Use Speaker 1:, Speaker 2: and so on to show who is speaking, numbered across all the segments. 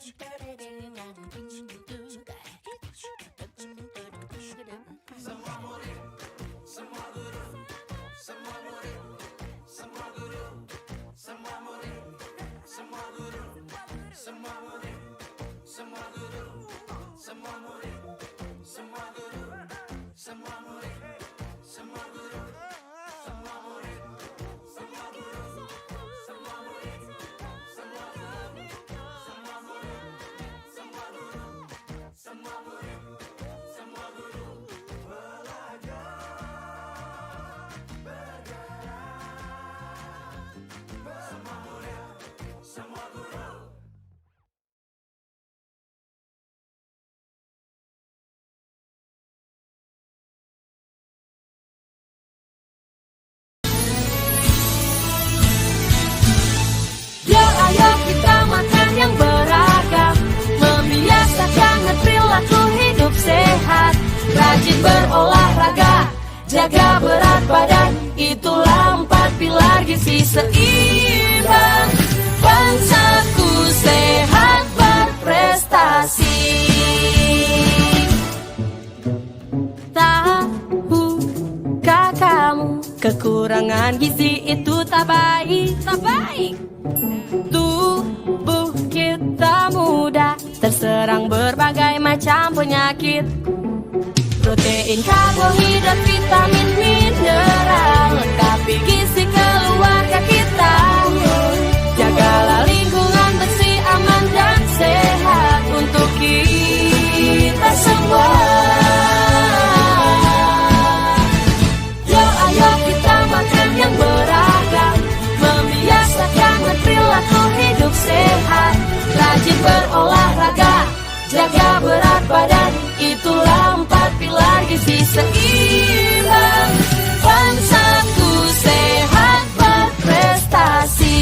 Speaker 1: Semua murid, semua guru, semua murid, semua guru, semua murid, semua guru, semua murid, semua guru, semua murid, semua guru, semua murid, semua guru, semua murid, semua guru, semua murid, semua guru, semua murid, semua guru, semua murid, semua guru.
Speaker 2: Ayo kita makan yang beragam, membiasakan perilaku hidup sehat, rajin berolahraga, jaga berat badan, itulah 4 pilar gizi seimbang. Bangsaku sehat berprestasi. Tahukah kamu, kekurangan gizi itu tak baik, tak baik. Tubuh kita mudah terserang berbagai macam penyakit. Protein, karbohidrat, vitamin, mineral, lengkapi gizi keluarga kita. Jagalah lingkungan bersih, aman dan sehat untuk kita semua. Ayo kita makan yang beragam, membiasakan perilaku hidup sehat, rajin berolahraga, jaga berat badan, itulah 4 pilar gizi seimbang. Bangsaku sehat berprestasi.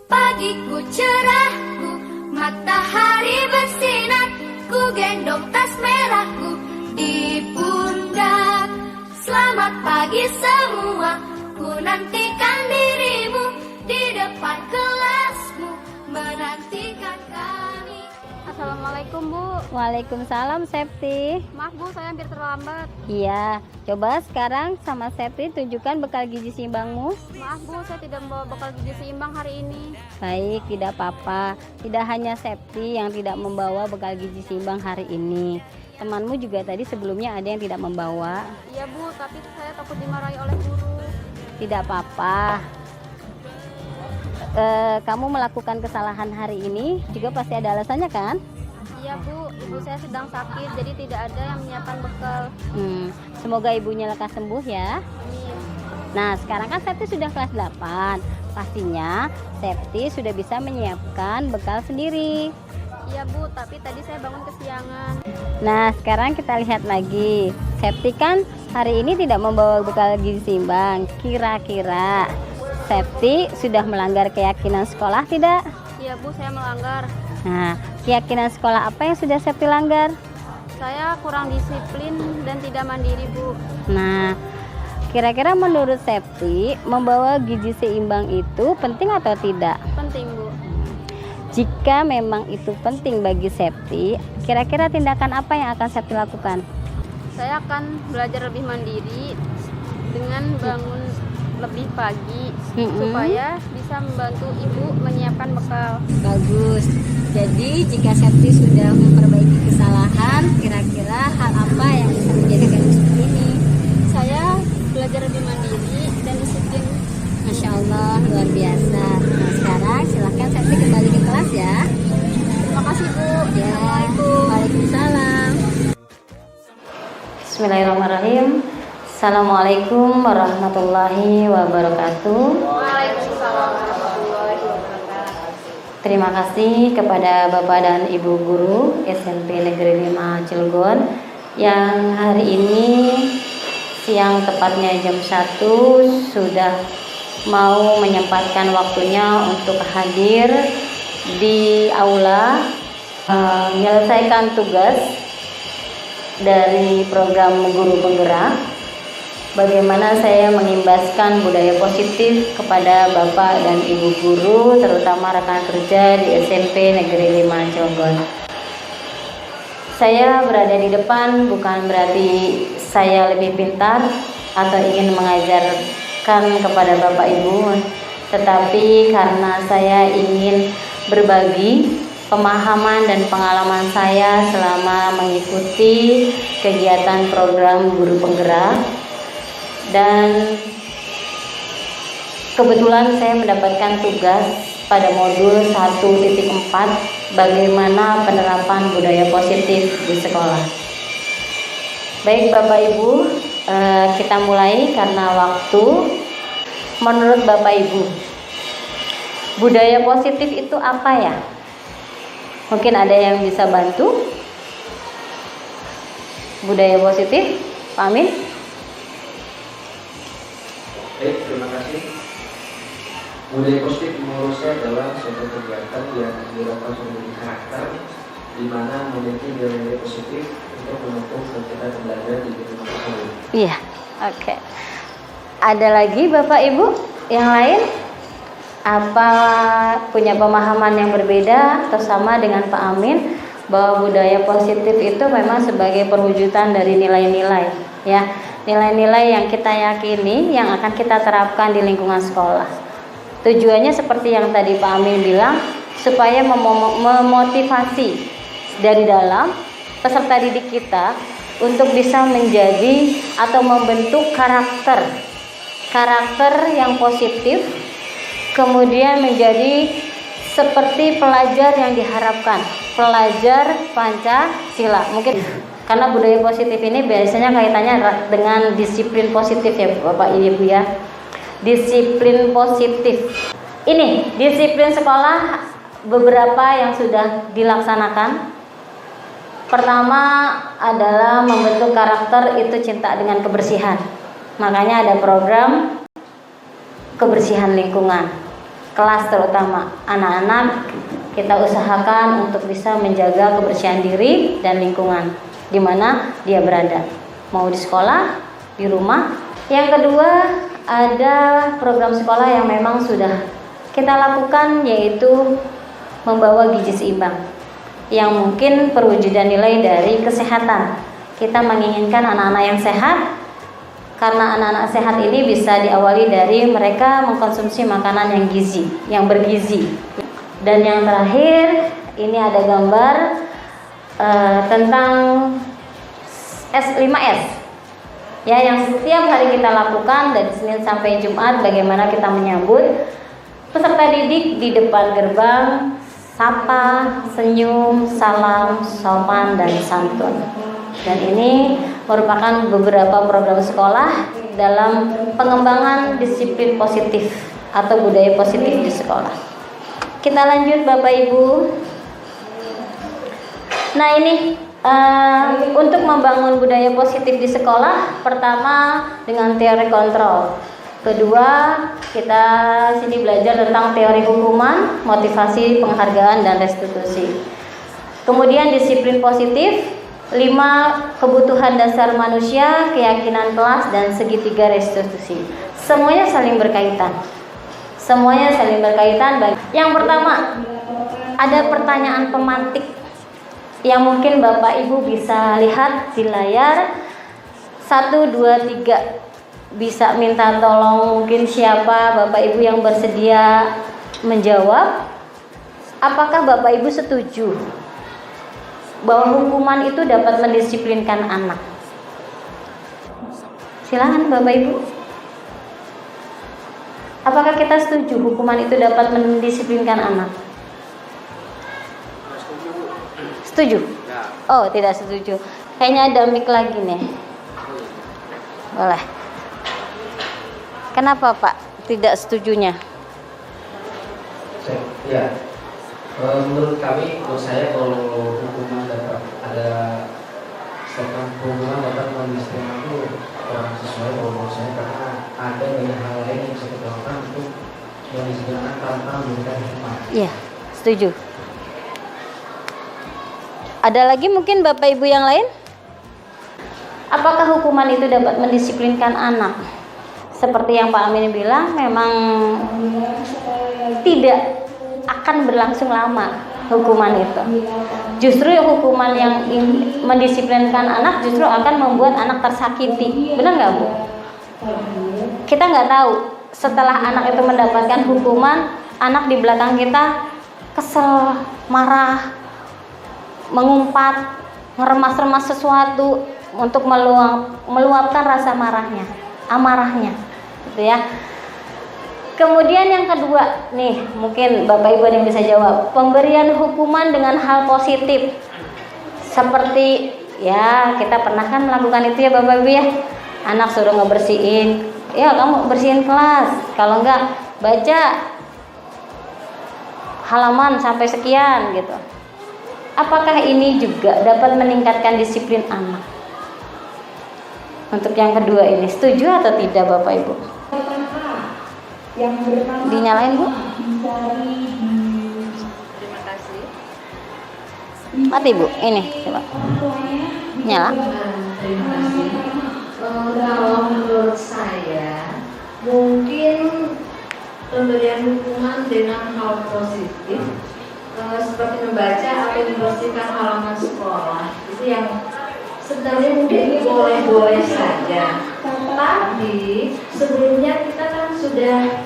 Speaker 3: Pagiku cerahku, matahari bersinar, ku gendong tas merahku di pundak. Selamat pagi semua, ku nantikan dirimu di depan kelasmu, menantikan kami.
Speaker 4: Assalamualaikum Bu.
Speaker 5: Waalaikumsalam Septi.
Speaker 4: Maaf Bu, saya hampir terlambat.
Speaker 5: Iya, coba sekarang sama Septi tunjukkan bekal gizi seimbangmu.
Speaker 4: Maaf Bu, saya tidak membawa bekal gizi seimbang hari ini.
Speaker 5: Baik, tidak apa-apa. Tidak hanya Septi yang tidak membawa bekal gizi seimbang hari ini. Temanmu juga tadi sebelumnya ada yang tidak membawa.
Speaker 4: Iya Bu, tapi saya takut dimarahi oleh guru.
Speaker 5: Tidak apa-apa. Kamu melakukan kesalahan hari ini juga pasti ada alasannya kan?
Speaker 4: Iya Bu, ibu saya sedang sakit, jadi tidak ada yang menyiapkan bekal.
Speaker 5: Semoga ibunya lekas sembuh ya.
Speaker 4: Amin.
Speaker 5: Nah, sekarang kan Septi sudah kelas 8. Pastinya Septi sudah bisa menyiapkan bekal sendiri.
Speaker 4: Iya Bu, tapi tadi saya bangun kesiangan.
Speaker 5: Nah, sekarang kita lihat lagi. Septi kan hari ini tidak membawa bekal gizi seimbang. Kira-kira Septi sudah melanggar keyakinan sekolah tidak?
Speaker 4: Iya Bu, saya melanggar.
Speaker 5: Nah, keyakinan sekolah apa yang sudah Septi langgar?
Speaker 4: Saya kurang disiplin dan tidak mandiri Bu.
Speaker 5: Nah, kira-kira menurut Septi membawa gizi seimbang itu penting atau tidak?
Speaker 4: Penting Bu.
Speaker 5: Jika memang itu penting bagi Septi, kira-kira tindakan apa yang akan Septi lakukan?
Speaker 4: Saya akan belajar lebih mandiri dengan bangun lebih pagi supaya bisa membantu ibu menyiapkan bekal.
Speaker 5: Bagus. Jadi jika Septi sudah memperbaiki kesalahan, kira-kira hal apa yang bisa menjadikan seperti ini?
Speaker 4: Saya belajar lebih mandiri dan disiplin.
Speaker 5: Masya Allah, luar biasa. Nah sekarang silahkan Septi kembali ke kelas ya.
Speaker 4: Terima kasih Bu.
Speaker 5: Ya, Waalaikumsalam. Bismillahirrahmanirrahim. Assalamualaikum warahmatullahi wabarakatuh.
Speaker 4: Waalaikumsalam warahmatullahi wabarakatuh.
Speaker 5: Terima kasih kepada Bapak dan Ibu Guru SMP Negeri 5 Cilegon yang hari ini siang tepatnya jam 1 sudah mau menyempatkan waktunya untuk hadir di aula menyelesaikan tugas dari program Guru Penggerak. Bagaimana saya mengimbaskan budaya positif kepada Bapak dan Ibu Guru, terutama rekan kerja di SMP Negeri 5 Cilegon. Saya berada di depan bukan berarti saya lebih pintar atau ingin mengajarkan kepada Bapak Ibu, tetapi karena saya ingin berbagi pemahaman dan pengalaman saya selama mengikuti kegiatan program Guru Penggerak. Dan kebetulan saya mendapatkan tugas pada modul 1.4 bagaimana penerapan budaya positif di sekolah. Baik Bapak Ibu, kita mulai karena waktu. Menurut Bapak Ibu, budaya positif itu apa ya? Mungkin ada yang bisa bantu? Budaya positif, Pak Amin?
Speaker 6: Baik, terima kasih. Budaya positif menurut saya adalah suatu kegiatan yang dilakukan sebagai karakter, di mana memiliki nilai-nilai positif untuk mendukung kegiatan belajar di lingkungan tersebut.
Speaker 5: Iya, oke. Ada lagi Bapak Ibu yang lain? Apa punya pemahaman yang berbeda atau sama dengan Pak Amin bahwa budaya positif itu memang sebagai perwujudan dari nilai-nilai, ya? Nilai-nilai yang kita yakini yang akan kita terapkan di lingkungan sekolah. Tujuannya seperti yang tadi Pak Amin bilang, supaya memotivasi dari dalam peserta didik kita untuk bisa menjadi atau membentuk karakter yang positif, kemudian menjadi seperti pelajar yang diharapkan, pelajar Pancasila. Mungkin karena budaya positif ini biasanya kaitannya dengan disiplin positif ya Bapak Ibu ya. Disiplin positif. Ini disiplin sekolah beberapa yang sudah dilaksanakan. Pertama adalah membentuk karakter itu cinta dengan kebersihan. Makanya ada program kebersihan lingkungan. Kelas terutama anak-anak kita usahakan untuk bisa menjaga kebersihan diri dan lingkungan di mana dia berada, mau di sekolah, di rumah. Yang kedua, ada program sekolah yang memang sudah kita lakukan, yaitu membawa gizi seimbang, yang mungkin perwujudan nilai dari kesehatan. Kita menginginkan anak-anak yang sehat, karena anak-anak sehat ini bisa diawali dari mereka mengkonsumsi makanan yang gizi, yang bergizi. Dan yang terakhir, ini ada gambar tentang S5S ya, yang setiap hari kita lakukan dari Senin sampai Jumat, bagaimana kita menyambut peserta didik di depan gerbang, sapa, senyum, salam, sopan, dan santun. Dan ini merupakan beberapa program sekolah dalam pengembangan disiplin positif atau budaya positif di sekolah. Kita lanjut Bapak Ibu. Nah ini untuk membangun budaya positif di sekolah, pertama dengan teori kontrol. Kedua, kita sini belajar tentang teori hukuman, motivasi, penghargaan, dan restitusi. Kemudian disiplin positif, 5 kebutuhan dasar manusia, keyakinan kelas, dan segitiga restitusi. Semuanya saling berkaitan. Yang pertama, ada pertanyaan pemantik yang mungkin Bapak Ibu bisa lihat di layar. 1, 2, 3. Bisa minta tolong mungkin siapa Bapak Ibu yang bersedia menjawab. Apakah Bapak Ibu setuju bahwa hukuman itu dapat mendisiplinkan anak? Silakan Bapak Ibu. Apakah kita setuju hukuman itu dapat mendisiplinkan anak? Setuju? Oh, tidak setuju. Kayaknya ada mic lagi nih. Boleh. Kenapa Pak tidak setujunya?
Speaker 6: Ya, menurut saya kalau hukuman dapat ada setelah hukuman dapat mendisiplinkan itu kurang sesuai menurut saya, karena ada banyak hal lain yang bisa kita lakukan untuk mendisiplinkan tanpa memberikan hukuman.
Speaker 5: Iya, setuju. Ada lagi mungkin Bapak Ibu yang lain? Apakah hukuman itu dapat mendisiplinkan anak? Seperti yang Pak Amin bilang, memang tidak akan berlangsung lama hukuman itu. Justru hukuman yang mendisiplinkan anak justru akan membuat anak tersakiti. Benar nggak Bu? Kita nggak tahu setelah anak itu mendapatkan hukuman, anak di belakang kita kesel, marah, mengumpat, ngeremas-remas sesuatu untuk meluapkan rasa marahnya, amarahnya, gitu ya. Kemudian yang kedua, nih mungkin Bapak Ibu ada yang bisa jawab. Pemberian hukuman dengan hal positif, seperti ya kita pernah kan melakukan itu ya Bapak Ibu ya. Anak suruh ngebersihin, ya kamu bersihin kelas. Kalau enggak baca halaman sampai sekian gitu. Apakah ini juga dapat meningkatkan disiplin anak? Untuk yang kedua ini, setuju atau tidak Bapak Ibu? Dinyalain Bu?
Speaker 4: Terima kasih.
Speaker 5: Mati Bu, ini coba. Nyala.
Speaker 7: Terima kasih. Kalau menurut saya, mungkin pemberian hukuman dengan hal positif, seperti membaca atau membersihkan halaman sekolah, itu yang sebenarnya mungkin boleh-boleh saja. Tapi sebelumnya kita kan sudah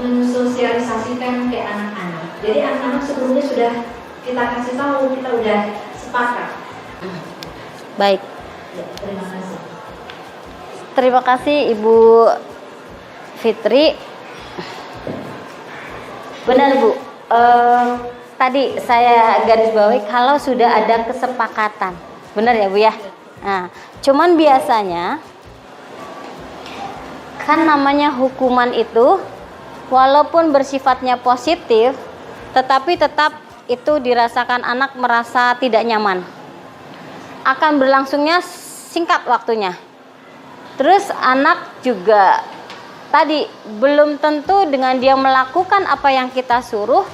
Speaker 7: mensosialisasikan ke anak-anak. Jadi anak-anak sebelumnya sudah kita kasih tahu, kita udah sepakat.
Speaker 5: Baik.
Speaker 7: Ya, terima kasih.
Speaker 5: Terima kasih Ibu Fitri. Benar Bu. Tadi saya garis bawahi kalau sudah ada kesepakatan. Benar ya Bu ya? Nah, cuman biasanya kan namanya hukuman itu walaupun bersifatnya positif, tetapi tetap itu dirasakan anak merasa tidak nyaman. Akan berlangsungnya singkat waktunya. Terus anak juga tadi belum tentu dengan dia melakukan apa yang kita suruh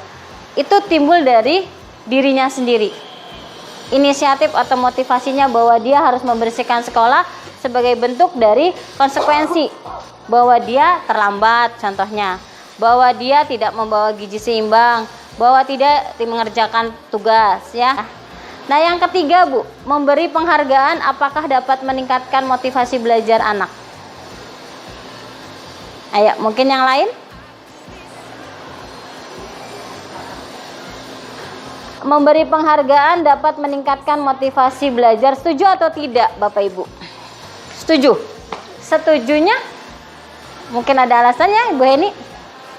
Speaker 5: itu timbul dari dirinya sendiri. Inisiatif atau motivasinya bahwa dia harus membersihkan sekolah sebagai bentuk dari konsekuensi bahwa dia terlambat contohnya, bahwa dia tidak membawa gizi seimbang, bahwa tidak mengerjakan tugas ya. Nah, yang ketiga Bu, memberi penghargaan apakah dapat meningkatkan motivasi belajar anak? Ayo, mungkin yang lain? Memberi penghargaan dapat meningkatkan motivasi belajar, setuju atau tidak Bapak Ibu? Setuju. Setujunya mungkin ada alasannya Ibu Heni?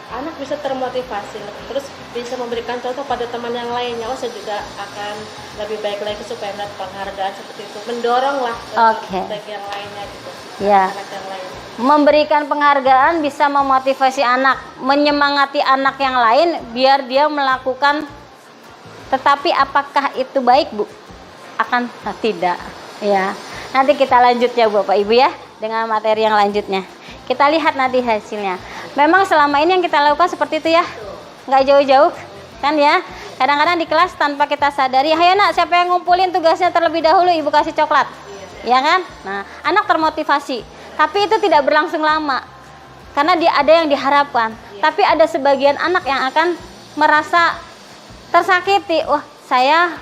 Speaker 8: Anak bisa termotivasi, terus bisa memberikan contoh pada teman yang lainnya. Oh, saya juga akan lebih baik lagi supaya melihat penghargaan seperti itu, mendoronglah bagi yang lainnya gitu.
Speaker 5: Ya.
Speaker 8: Anak yang lain.
Speaker 5: Memberikan penghargaan bisa memotivasi anak, menyemangati anak yang lain biar dia melakukan. Tetapi apakah itu baik Bu? Akan tidak ya. Nanti kita lanjut ya Bapak Ibu ya dengan materi yang lanjutnya. Kita lihat nanti hasilnya. Memang selama ini yang kita lakukan seperti itu ya, nggak jauh-jauh kan ya. Kadang-kadang di kelas tanpa kita sadari, ayo nak siapa yang ngumpulin tugasnya terlebih dahulu, Ibu kasih coklat, ya kan? Nah, anak termotivasi. Tapi itu tidak berlangsung lama karena dia ada yang diharapkan. Tapi ada sebagian anak yang akan merasa tersakiti, wah saya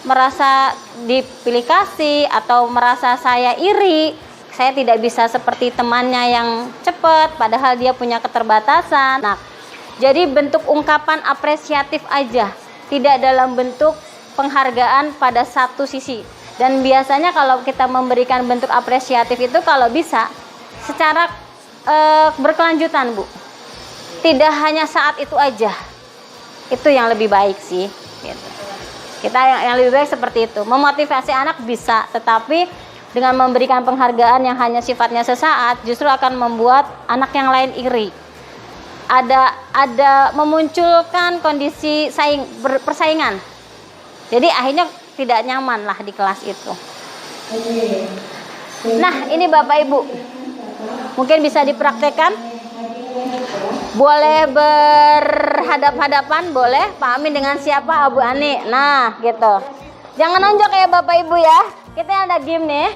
Speaker 5: merasa dipilih kasih atau merasa saya iri, saya tidak bisa seperti temannya yang cepat padahal dia punya keterbatasan. Nah, jadi bentuk ungkapan apresiatif aja, tidak dalam bentuk penghargaan pada satu sisi. Dan biasanya kalau kita memberikan bentuk apresiatif itu kalau bisa secara berkelanjutan, Bu. Tidak hanya saat itu aja. Itu yang lebih baik sih, gitu. Kita yang lebih baik seperti itu. Memotivasi anak bisa, tetapi dengan memberikan penghargaan yang hanya sifatnya sesaat justru akan membuat anak yang lain iri. Ada memunculkan kondisi persaingan. Jadi akhirnya tidak nyaman lah di kelas itu. Nah, ini Bapak Ibu, mungkin bisa dipraktekkan. Boleh berhadap-hadapan, boleh. Pak Amin dengan siapa? Abu Ani. Nah, gitu. Jangan nonjok ya Bapak Ibu ya. Kita ada game nih.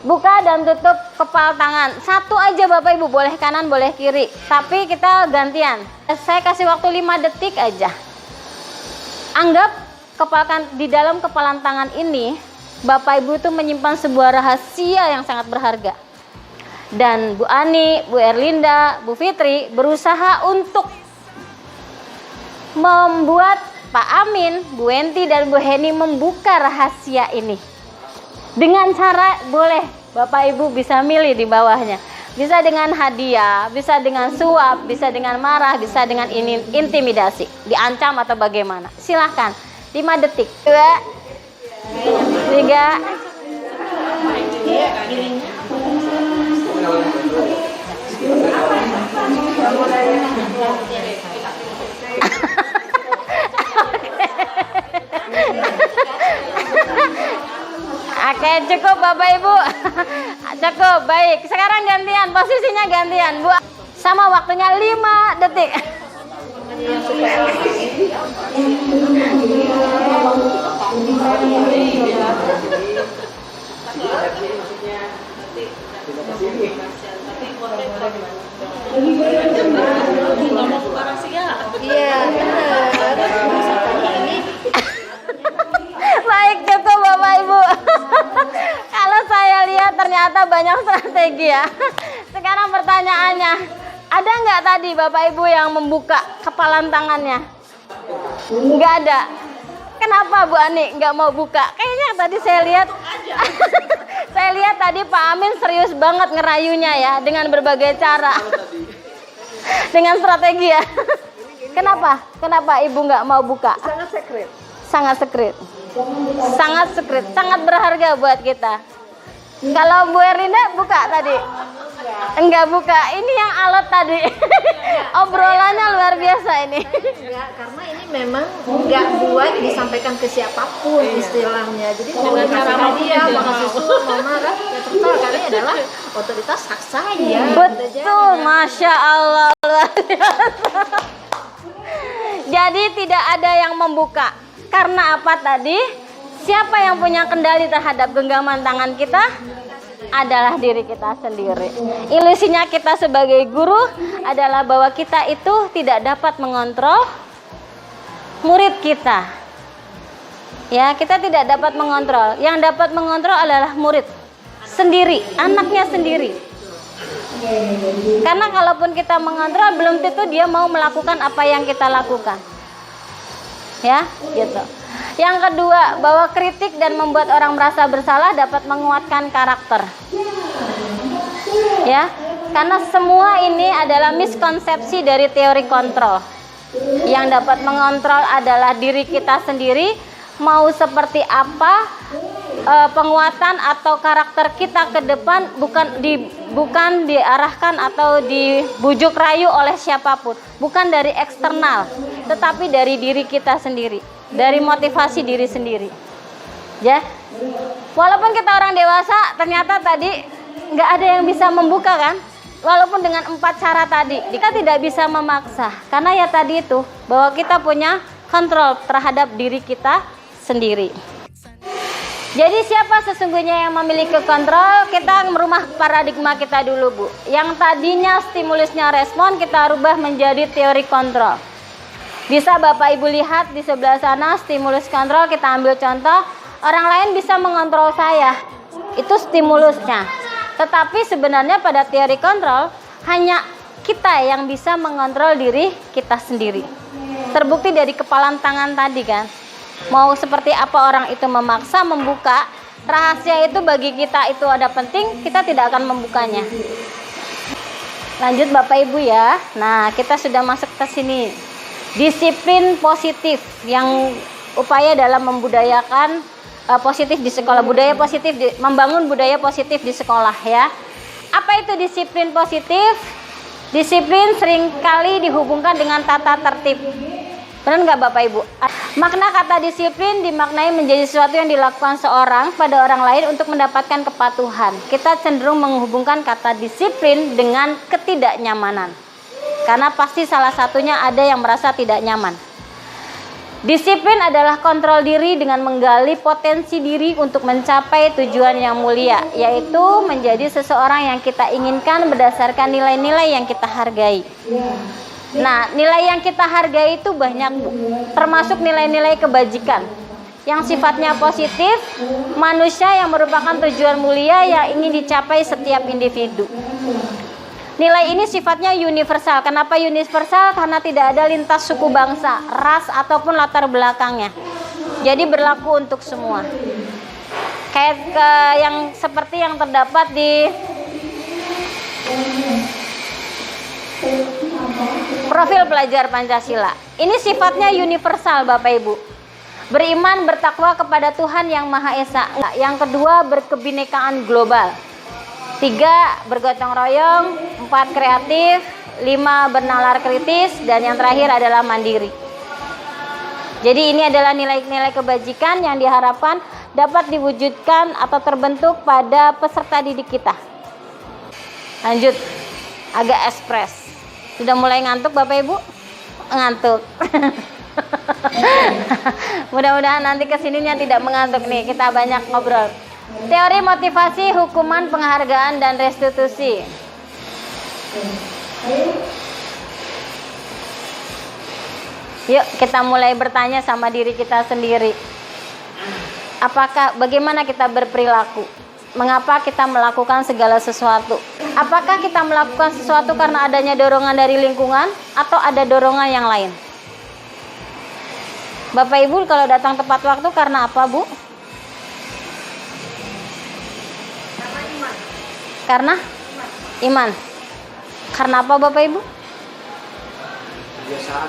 Speaker 5: Buka dan tutup kepala tangan. Satu aja Bapak Ibu, boleh kanan, boleh kiri. Tapi kita gantian. Saya kasih waktu 5 detik aja. Anggap di dalam kepalan tangan ini Bapak Ibu itu menyimpan sebuah rahasia yang sangat berharga. Dan Bu Ani, Bu Erlinda, Bu Fitri berusaha untuk membuat Pak Amin, Bu Enti, dan Bu Heni membuka rahasia ini. Dengan cara boleh Bapak Ibu bisa milih di bawahnya. Bisa dengan hadiah, bisa dengan suap, bisa dengan marah, bisa dengan intimidasi, diancam atau bagaimana. Silahkan. 5 detik. 2, 3. Oke, cukup Bapak Ibu. Cukup, baik. Sekarang gantian, posisinya gantian, Bu. Sama waktunya 5 detik.
Speaker 8: Iya,
Speaker 5: Baik, cukup Bapak Ibu. Kalau saya lihat ternyata banyak strategi ya. Sekarang pertanyaannya, ada nggak tadi Bapak Ibu yang membuka kepalan tangannya? Nggak ada. Kenapa Bu Ani nggak mau buka? Kayaknya tadi saya lihat saya lihat tadi Pak Amin serius banget ngerayunya ya dengan berbagai cara. Dengan strategi ya. Kenapa? Kenapa Ibu nggak mau buka?
Speaker 8: sangat sekret.
Speaker 5: Sangat sekret. Sangat sekret, sangat berharga buat kita. Kalau Bu Erlinda buka tadi? Enggak buka. Ini yang alot tadi. Obrolannya luar biasa ini.
Speaker 7: Enggak, karena ini memang enggak buat disampaikan ke siapapun istilahnya. Jadi dengan cara dia mahasiswa mau marah ya terserah, karena ini adalah otoritas hak saya.
Speaker 5: Betul, Masya Allah. Jadi tidak ada yang membuka. Karena apa tadi? Siapa yang punya kendali terhadap genggaman tangan kita? Adalah diri kita sendiri. Ilusinya kita sebagai guru adalah bahwa kita itu tidak dapat mengontrol murid kita. Ya, kita tidak dapat mengontrol. Yang dapat mengontrol adalah murid sendiri, anaknya sendiri. Karena kalaupun kita mengontrol, belum tentu dia mau melakukan apa yang kita lakukan. Ya, gitu. Yang kedua, bahwa kritik dan membuat orang merasa bersalah dapat menguatkan karakter. Ya, karena semua ini adalah miskonsepsi dari teori kontrol. Yang dapat mengontrol adalah diri kita sendiri, mau seperti apa penguatan atau karakter kita ke depan bukan diarahkan atau dibujuk rayu oleh siapapun, bukan dari eksternal, tetapi dari diri kita sendiri, dari motivasi diri sendiri. Ya, walaupun kita orang dewasa, ternyata tadi nggak ada yang bisa membuka kan? Walaupun dengan 4 cara tadi, kita tidak bisa memaksa, karena ya tadi itu bahwa kita punya kontrol terhadap diri kita sendiri. Jadi siapa sesungguhnya yang memiliki kontrol? Kita merubah paradigma kita dulu, Bu. Yang tadinya stimulusnya respon, kita rubah menjadi teori kontrol. Bisa Bapak Ibu lihat di sebelah sana stimulus kontrol, kita ambil contoh, orang lain bisa mengontrol saya. Itu stimulusnya. Tetapi sebenarnya pada teori kontrol hanya kita yang bisa mengontrol diri kita sendiri. Terbukti dari kepalan tangan tadi kan. Mau seperti apa orang itu memaksa membuka, rahasia itu bagi kita itu ada penting, kita tidak akan membukanya. Lanjut Bapak Ibu ya. Nah, kita sudah masuk ke sini. Disiplin positif yang upaya dalam membudayakan positif di sekolah, membangun budaya positif di sekolah ya. Apa itu disiplin positif? Disiplin seringkali dihubungkan dengan tata tertib. Benar nggak Bapak Ibu? Makna kata disiplin dimaknai menjadi sesuatu yang dilakukan seorang pada orang lain untuk mendapatkan kepatuhan. Kita cenderung menghubungkan kata disiplin dengan ketidaknyamanan. Karena pasti salah satunya ada yang merasa tidak nyaman. Disiplin adalah kontrol diri dengan menggali potensi diri untuk mencapai tujuan yang mulia, yaitu menjadi seseorang yang kita inginkan berdasarkan nilai-nilai yang kita hargai. Nah, nilai yang kita hargai itu banyak, Bu. Termasuk nilai-nilai kebajikan yang sifatnya positif, manusia yang merupakan tujuan mulia yang ingin dicapai setiap individu. Nilai ini sifatnya universal. Kenapa universal? Karena tidak ada lintas suku bangsa, ras ataupun latar belakangnya. Jadi berlaku untuk semua. Kayak yang seperti yang terdapat di profil pelajar Pancasila. Ini sifatnya universal Bapak Ibu. Beriman, bertakwa kepada Tuhan yang Maha Esa. Yang kedua, berkebinekaan global. 3, bergotong royong. 4, kreatif. 5, bernalar kritis. Dan yang terakhir adalah mandiri. Jadi ini adalah nilai-nilai kebajikan yang diharapkan dapat diwujudkan atau terbentuk pada peserta didik kita. Lanjut, agak ekspres. Sudah mulai ngantuk Bapak Ibu? Ngantuk. Mudah-mudahan nanti kesininya tidak mengantuk nih. Kita banyak ngobrol. Teori motivasi, hukuman, penghargaan, dan restitusi. Yuk kita mulai bertanya sama diri kita sendiri. Bagaimana kita berperilaku? Mengapa kita melakukan segala sesuatu? Apakah kita melakukan sesuatu karena adanya dorongan dari lingkungan atau ada dorongan yang lain? Bapak Ibu kalau datang tepat waktu karena apa, Bu? Karena iman. Karena apa Bapak Ibu?
Speaker 6: Kebiasaan.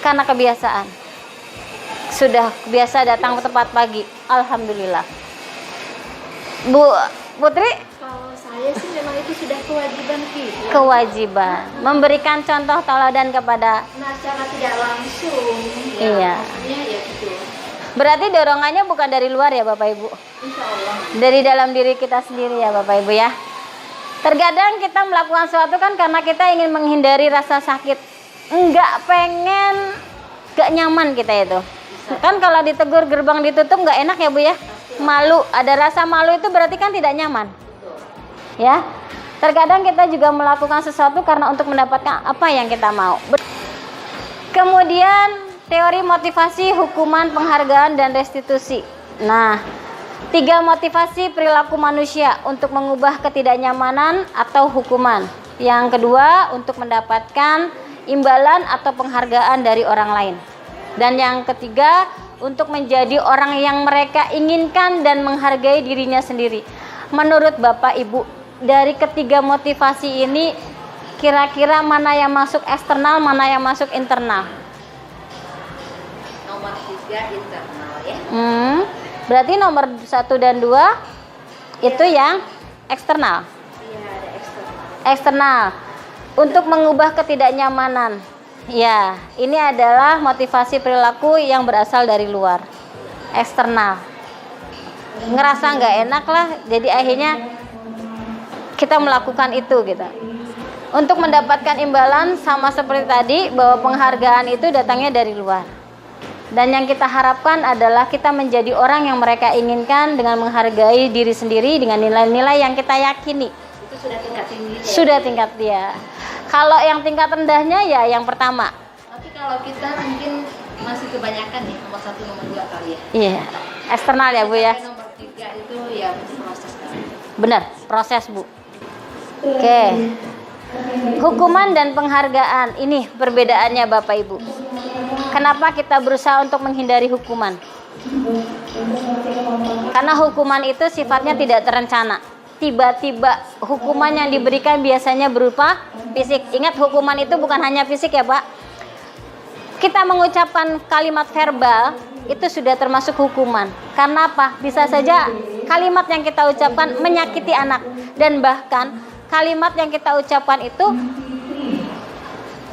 Speaker 5: Karena kebiasaan. Sudah biasa datang tepat pagi. Alhamdulillah. Bu Putri?
Speaker 7: Kalau saya sih memang itu sudah kewajiban kita.
Speaker 5: Kewajiban. Memberikan contoh teladan kepada.
Speaker 7: Nah, secara tidak langsung.
Speaker 5: Iya.
Speaker 7: Maksudnya ya gitu.
Speaker 5: Berarti dorongannya bukan dari luar ya Bapak Ibu?
Speaker 7: Insya Allah.
Speaker 5: Dari dalam diri kita sendiri ya Bapak Ibu ya. Terkadang kita melakukan sesuatu kan karena kita ingin menghindari rasa sakit. Enggak pengen, enggak nyaman kita itu. Kan kalau ditegur gerbang ditutup enggak enak ya Bu ya. Malu, ada rasa malu itu berarti kan tidak nyaman. Ya. Terkadang kita juga melakukan sesuatu karena untuk mendapatkan apa yang kita mau. Kemudian teori motivasi, hukuman, penghargaan, dan restitusi. Nah, 3 motivasi perilaku manusia untuk mengubah ketidaknyamanan atau hukuman. Yang kedua, untuk mendapatkan imbalan atau penghargaan dari orang lain. Dan yang ketiga, untuk menjadi orang yang mereka inginkan dan menghargai dirinya sendiri. Menurut Bapak Ibu, dari ketiga motivasi ini, kira-kira mana yang masuk eksternal, mana yang masuk internal?
Speaker 7: Nomor 3 internal ya.
Speaker 5: Berarti nomor 1 dan 2 itu yang eksternal.
Speaker 7: Iya, ada eksternal.
Speaker 5: Eksternal untuk mengubah ketidaknyamanan. Ya, ini adalah motivasi perilaku yang berasal dari luar. Eksternal. Ngerasa nggak enak lah, jadi akhirnya kita melakukan itu gitu. Untuk mendapatkan imbalan sama seperti tadi bahwa penghargaan itu datangnya dari luar. Dan yang kita harapkan adalah kita menjadi orang yang mereka inginkan dengan menghargai diri sendiri dengan nilai-nilai yang kita yakini.
Speaker 7: Itu sudah tingkat tinggi.
Speaker 5: Sudah tingkat dia. Kalau yang tingkat rendahnya ya yang pertama.
Speaker 7: Tapi Kalau kita mungkin masih kebanyakan nih nomor 1 nomor 2 kali ya.
Speaker 5: Iya, eksternal ya Bu ya.
Speaker 7: Nomor 3 itu ya proses kali.
Speaker 5: Benar, proses Bu. Oke. Hukuman dan penghargaan, ini perbedaannya Bapak Ibu. Kenapa kita berusaha untuk menghindari hukuman? Karena hukuman itu sifatnya tidak terencana. Tiba-tiba hukuman yang diberikan biasanya berupa fisik. Ingat, hukuman itu bukan hanya fisik ya Pak. Kita mengucapkan kalimat verbal itu sudah termasuk hukuman. Karena apa? Bisa saja kalimat yang kita ucapkan menyakiti anak. Dan bahkan kalimat yang kita ucapkan itu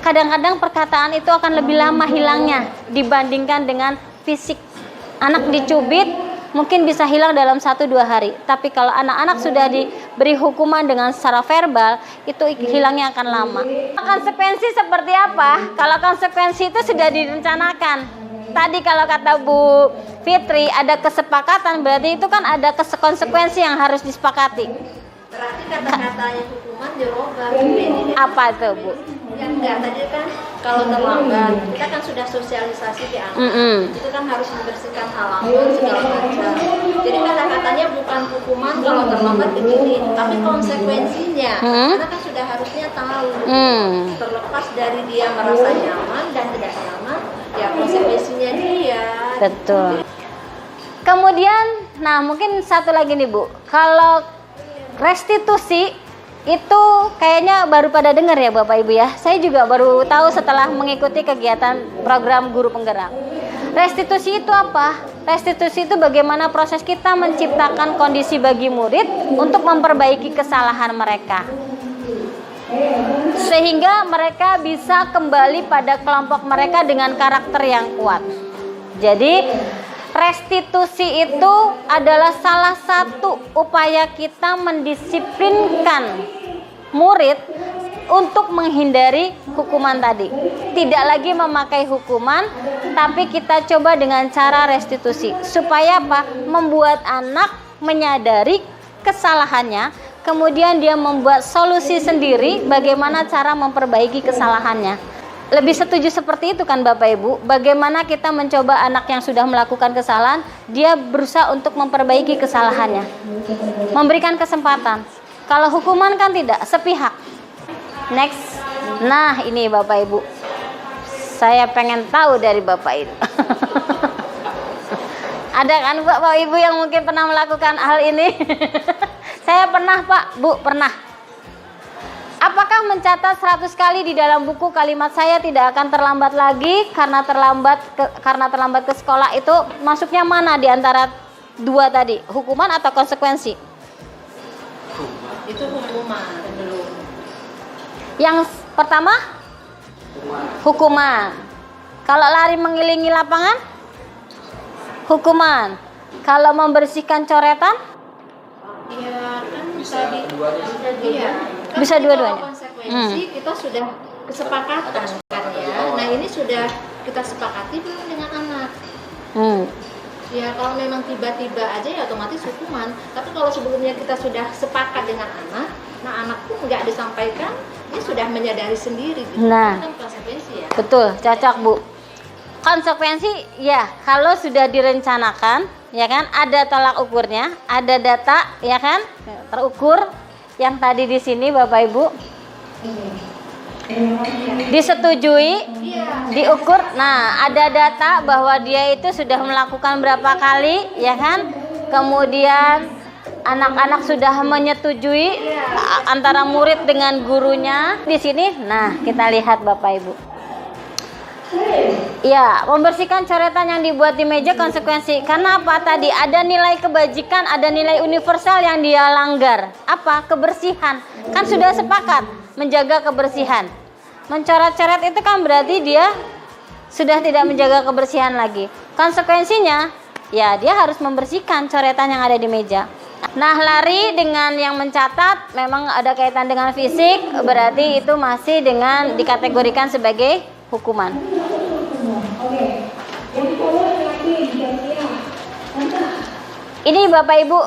Speaker 5: kadang-kadang perkataan itu akan lebih lama hilangnya dibandingkan dengan fisik. Anak dicubit mungkin bisa hilang dalam 1-2 hari. Tapi kalau anak-anak sudah diberi hukuman dengan secara verbal, itu hilangnya akan lama. Konsekuensi seperti apa? Kalau konsekuensi itu sudah direncanakan. Tadi kalau kata Bu Fitri ada kesepakatan, berarti itu kan ada konsekuensi yang harus disepakati.
Speaker 7: Berarti kata-katanya hukuman dirubah.
Speaker 5: Apa itu Bu?
Speaker 7: Yang enggak tadi kan kalau terlambat kita kan sudah sosialisasi ke anak. Itu kan harus membersihkan halaman segala macam. Jadi kata-katanya bukan hukuman kalau terlambat begini, tapi konsekuensinya. Karena kan sudah harusnya tahu. Terlepas dari dia merasa nyaman dan tidak nyaman, ya konsekuensinya dia.
Speaker 5: Betul. Kemudian, nah mungkin satu lagi nih Bu, kalau restitusi itu kayaknya baru pada dengar ya Bapak Ibu ya. Saya juga baru tahu setelah mengikuti kegiatan program guru penggerak. Restitusi itu apa? Restitusi itu bagaimana proses kita menciptakan kondisi bagi murid untuk memperbaiki kesalahan mereka, sehingga mereka bisa kembali pada kelompok mereka dengan karakter yang kuat. Jadi restitusi itu adalah salah satu upaya kita mendisiplinkan murid untuk menghindari hukuman tadi. Tidak lagi memakai hukuman, tapi kita coba dengan cara restitusi. Supaya apa? Membuat anak menyadari kesalahannya, kemudian dia membuat solusi sendiri bagaimana cara memperbaiki kesalahannya. Lebih setuju seperti itu kan Bapak Ibu? Bagaimana kita mencoba anak yang sudah melakukan kesalahan, dia berusaha untuk memperbaiki kesalahannya, memberikan kesempatan. Kalau hukuman kan tidak, sepihak. Next. Nah ini Bapak Ibu, saya pengen tahu dari Bapak Ibu. Ada kan Bapak Ibu yang mungkin pernah melakukan hal ini? Saya pernah Pak, Bu, pernah. Apakah mencatat 100 kali di dalam buku kalimat saya tidak akan terlambat lagi karena terlambat ke sekolah itu masuknya mana di antara dua tadi? Hukuman atau konsekuensi?
Speaker 7: Itu hukuman belum.
Speaker 5: Yang pertama hukuman. Kalau lari mengelilingi lapangan, hukuman. Kalau membersihkan coretan,
Speaker 7: Iya kan
Speaker 6: Bisa
Speaker 7: tadi.
Speaker 6: keduanya.
Speaker 7: Iya. Kan
Speaker 5: Bisa
Speaker 7: tadi
Speaker 5: dua-duanya.
Speaker 7: kalau konsekuensi kita sudah kesepakatan kan ya. Nah ini sudah kita sepakati belum dengan anak? Ya kalau memang tiba-tiba aja ya otomatis hukuman. Tapi kalau sebelumnya kita sudah sepakat dengan anak, nah anak pun nggak disampaikan, dia sudah menyadari sendiri. Gitu.
Speaker 5: Nah.
Speaker 7: Itu kan konsekuensi ya.
Speaker 5: betul, cocok Bu. Konsekuensi ya kalau sudah direncanakan, ya kan, ada tolak ukurnya, ada data, ya kan, terukur. Yang tadi di sini Bapak Ibu disetujui, diukur. Nah, ada data bahwa dia itu sudah melakukan berapa kali, ya kan? Kemudian anak-anak sudah menyetujui antara murid dengan gurunya. Di sini, nah kita lihat Bapak Ibu. Ya, membersihkan coretan yang dibuat di meja konsekuensi. Karena apa tadi? Ada nilai kebajikan, ada nilai universal yang dia langgar. Apa? Kebersihan. Kan sudah sepakat menjaga kebersihan. Mencoret-coret itu kan berarti dia sudah tidak menjaga kebersihan lagi. Konsekuensinya, ya dia harus membersihkan coretan yang ada di meja. Nah, lari dengan yang mencatat memang ada kaitan dengan fisik, berarti itu masih dengan dikategorikan sebagai hukuman. Ini Bapak Ibu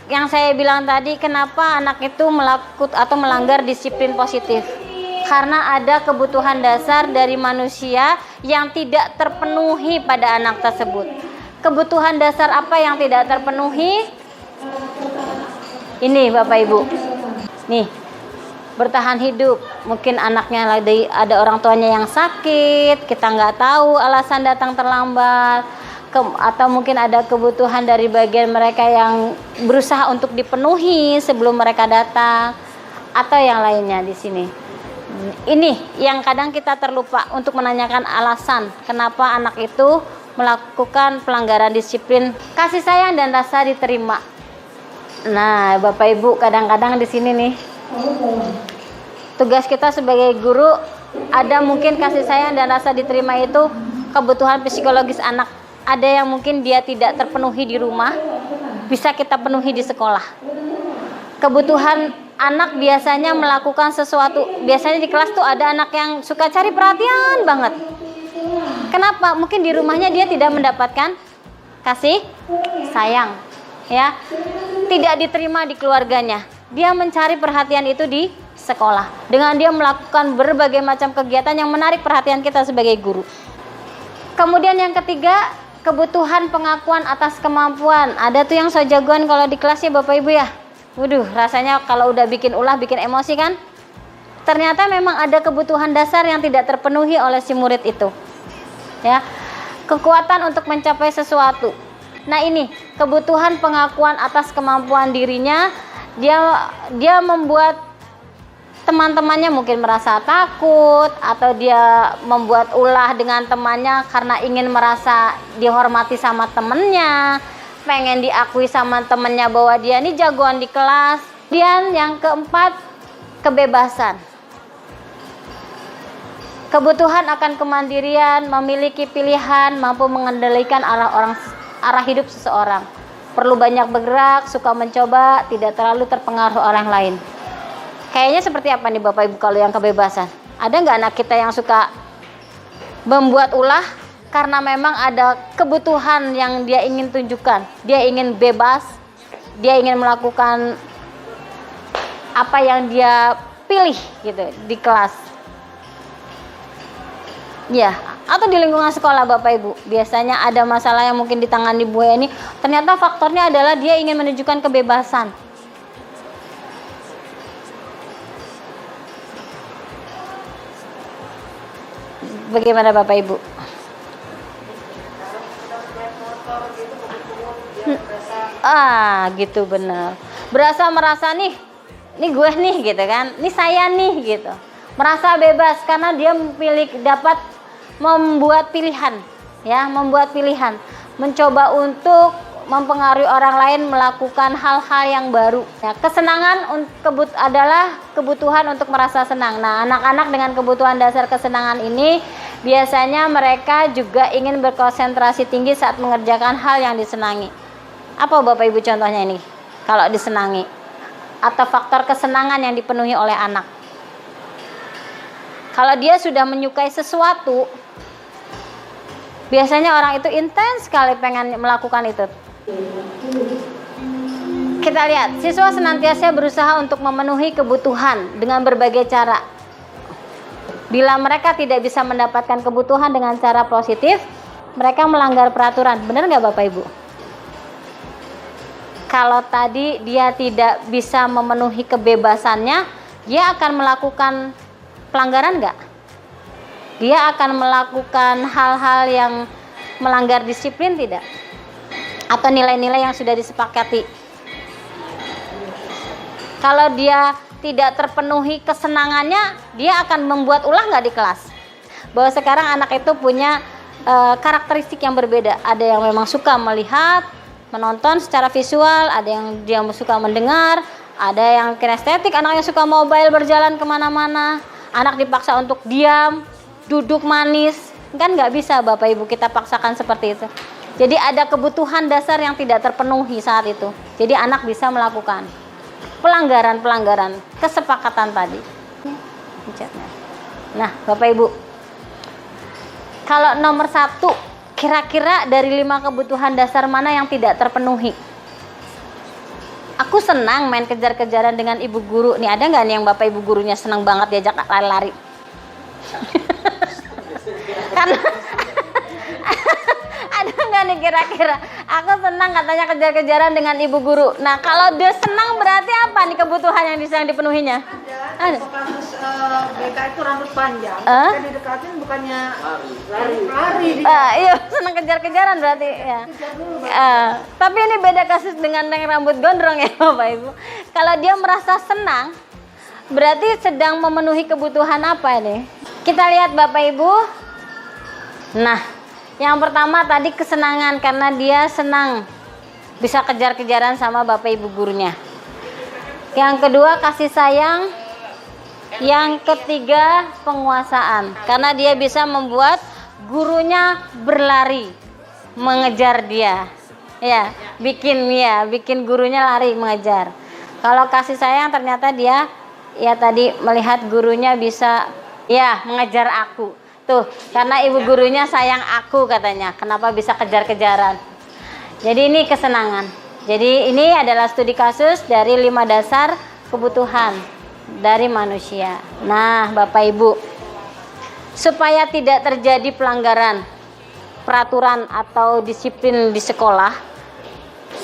Speaker 5: yang saya bilang tadi, kenapa anak itu melakukan atau melanggar disiplin positif. Karena ada kebutuhan dasar dari manusia yang tidak terpenuhi pada anak tersebut. Kebutuhan dasar apa yang tidak terpenuhi? Ini Bapak Ibu. Nih, bertahan hidup. Mungkin anaknya lagi ada orang tuanya yang sakit, kita nggak tahu alasan datang terlambat. Atau mungkin ada kebutuhan dari bagian mereka yang berusaha untuk dipenuhi sebelum mereka datang, atau yang lainnya di sini. Ini yang kadang kita terlupa untuk menanyakan alasan kenapa anak itu melakukan pelanggaran disiplin. Kasih sayang dan rasa diterima. Nah, Bapak Ibu, kadang-kadang di sini nih, tugas kita sebagai guru, ada mungkin kasih sayang dan rasa diterima itu kebutuhan psikologis anak. Ada yang mungkin dia tidak terpenuhi di rumah, bisa kita penuhi di sekolah. Kebutuhan anak biasanya melakukan sesuatu. Biasanya di kelas tuh ada anak yang suka cari perhatian banget. Kenapa? Mungkin di rumahnya dia tidak mendapatkan kasih sayang, ya. Tidak diterima di keluarganya. Dia mencari perhatian itu di sekolah. Dengan dia melakukan berbagai macam kegiatan yang menarik perhatian kita sebagai guru. Kemudian yang ketiga, kebutuhan pengakuan atas kemampuan. Ada tuh yang so jagoan kalau di kelas ya Bapak Ibu ya. Waduh, rasanya kalau udah bikin ulah, bikin emosi kan. Ternyata memang ada kebutuhan dasar yang tidak terpenuhi oleh si murid itu. Ya. Kekuatan untuk mencapai sesuatu. Nah, ini kebutuhan pengakuan atas kemampuan dirinya. Dia membuat teman-temannya mungkin merasa takut, atau dia membuat ulah dengan temannya karena ingin merasa dihormati sama temennya, pengen diakui sama temennya bahwa dia ini jagoan di kelas. Dan yang keempat, kebebasan. Kebutuhan akan kemandirian, memiliki pilihan, mampu mengendalikan arah hidup seseorang. Perlu banyak bergerak, suka mencoba, tidak terlalu terpengaruh orang lain. Kayaknya seperti apa nih Bapak Ibu kalau yang kebebasan? Ada nggak anak kita yang suka membuat ulah karena memang ada kebutuhan yang dia ingin tunjukkan? Dia ingin bebas, dia ingin melakukan apa yang dia pilih gitu di kelas. Ya, atau di lingkungan sekolah Bapak Ibu. Biasanya ada masalah yang mungkin ditangani Bu ini, ternyata faktornya adalah dia ingin menunjukkan kebebasan. Bagaimana Bapak Ibu? Gitu benar. Merasa nih gue nih gitu kan, nih saya nih gitu. Merasa bebas karena dia dapat membuat pilihan, ya, mencoba untuk mempengaruhi orang lain melakukan hal-hal yang baru. Ya, kesenangan adalah kebutuhan untuk merasa senang. Nah, anak-anak dengan kebutuhan dasar kesenangan ini biasanya mereka juga ingin berkonsentrasi tinggi saat mengerjakan hal yang disenangi. Apa Bapak Ibu contohnya ini? Kalau disenangi atau faktor kesenangan yang dipenuhi oleh anak. Kalau dia sudah menyukai sesuatu, biasanya orang itu intens sekali pengen melakukan itu. Kita lihat, siswa senantiasa berusaha untuk memenuhi kebutuhan dengan berbagai cara. Bila mereka tidak bisa mendapatkan kebutuhan dengan cara positif, mereka melanggar peraturan. Benar nggak Bapak Ibu? Kalau tadi dia tidak bisa memenuhi kebebasannya, dia akan melakukan pelanggaran nggak? Dia akan melakukan hal-hal yang melanggar disiplin tidak? Atau nilai-nilai yang sudah disepakati? Kalau dia tidak terpenuhi kesenangannya, dia akan membuat ulah nggak di kelas? Bahwa sekarang anak itu punya karakteristik yang berbeda. Ada yang memang suka melihat, menonton secara visual, ada yang dia suka mendengar, ada yang kinestetik, anak yang suka mobile berjalan kemana-mana, anak dipaksa untuk diam, duduk manis, kan nggak bisa Bapak Ibu kita paksakan seperti itu. Jadi ada kebutuhan dasar yang tidak terpenuhi saat itu. Jadi anak bisa melakukan pelanggaran-pelanggaran kesepakatan tadi. Nah Bapak Ibu, kalau nomor 1, kira-kira dari 5 kebutuhan dasar mana yang tidak terpenuhi? Aku senang main kejar-kejaran dengan ibu guru. Nih ada nggak nih yang bapak ibu gurunya senang banget diajak lari-lari? Karena ada nggak nih kira-kira? Aku senang katanya kejar-kejaran dengan ibu guru. Nah kalau dia senang berarti apa nih kebutuhan yang bisa dipenuhinya? Ada.
Speaker 7: Kasus BK itu rambut panjang. Kita didekatin bukannya lari.
Speaker 5: Iya senang kejar-kejaran berarti ya. Tapi ini beda kasus dengan yang rambut gondrong ya bapak ibu. Kalau dia merasa senang berarti sedang memenuhi kebutuhan apa ini? Kita lihat bapak ibu. Nah, yang pertama tadi kesenangan karena dia senang bisa kejar-kejaran sama bapak ibu gurunya. Yang kedua kasih sayang. Yang ketiga penguasaan karena dia bisa membuat gurunya berlari mengejar dia. Ya, bikin gurunya lari mengejar. Kalau kasih sayang ternyata dia ya tadi melihat gurunya bisa ya mengejar aku. Tuh, karena ibu gurunya sayang aku katanya. Kenapa bisa kejar-kejaran? Jadi ini kesenangan. Jadi ini adalah studi kasus dari 5 dasar kebutuhan dari manusia. Nah, Bapak Ibu, supaya tidak terjadi pelanggaran peraturan atau disiplin di sekolah,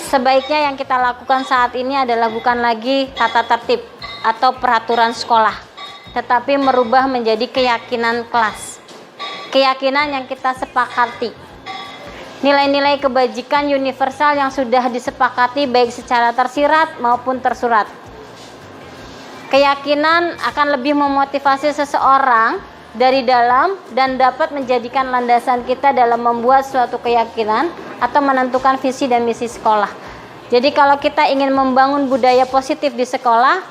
Speaker 5: sebaiknya yang kita lakukan saat ini adalah bukan lagi tata tertib atau peraturan sekolah, tetapi merubah menjadi keyakinan kelas. Keyakinan yang kita sepakati, nilai-nilai kebajikan universal yang sudah disepakati baik secara tersirat maupun tersurat. Keyakinan akan lebih memotivasi seseorang dari dalam dan dapat menjadikan landasan kita dalam membuat suatu keyakinan atau menentukan visi dan misi sekolah. Jadi kalau kita ingin membangun budaya positif di sekolah,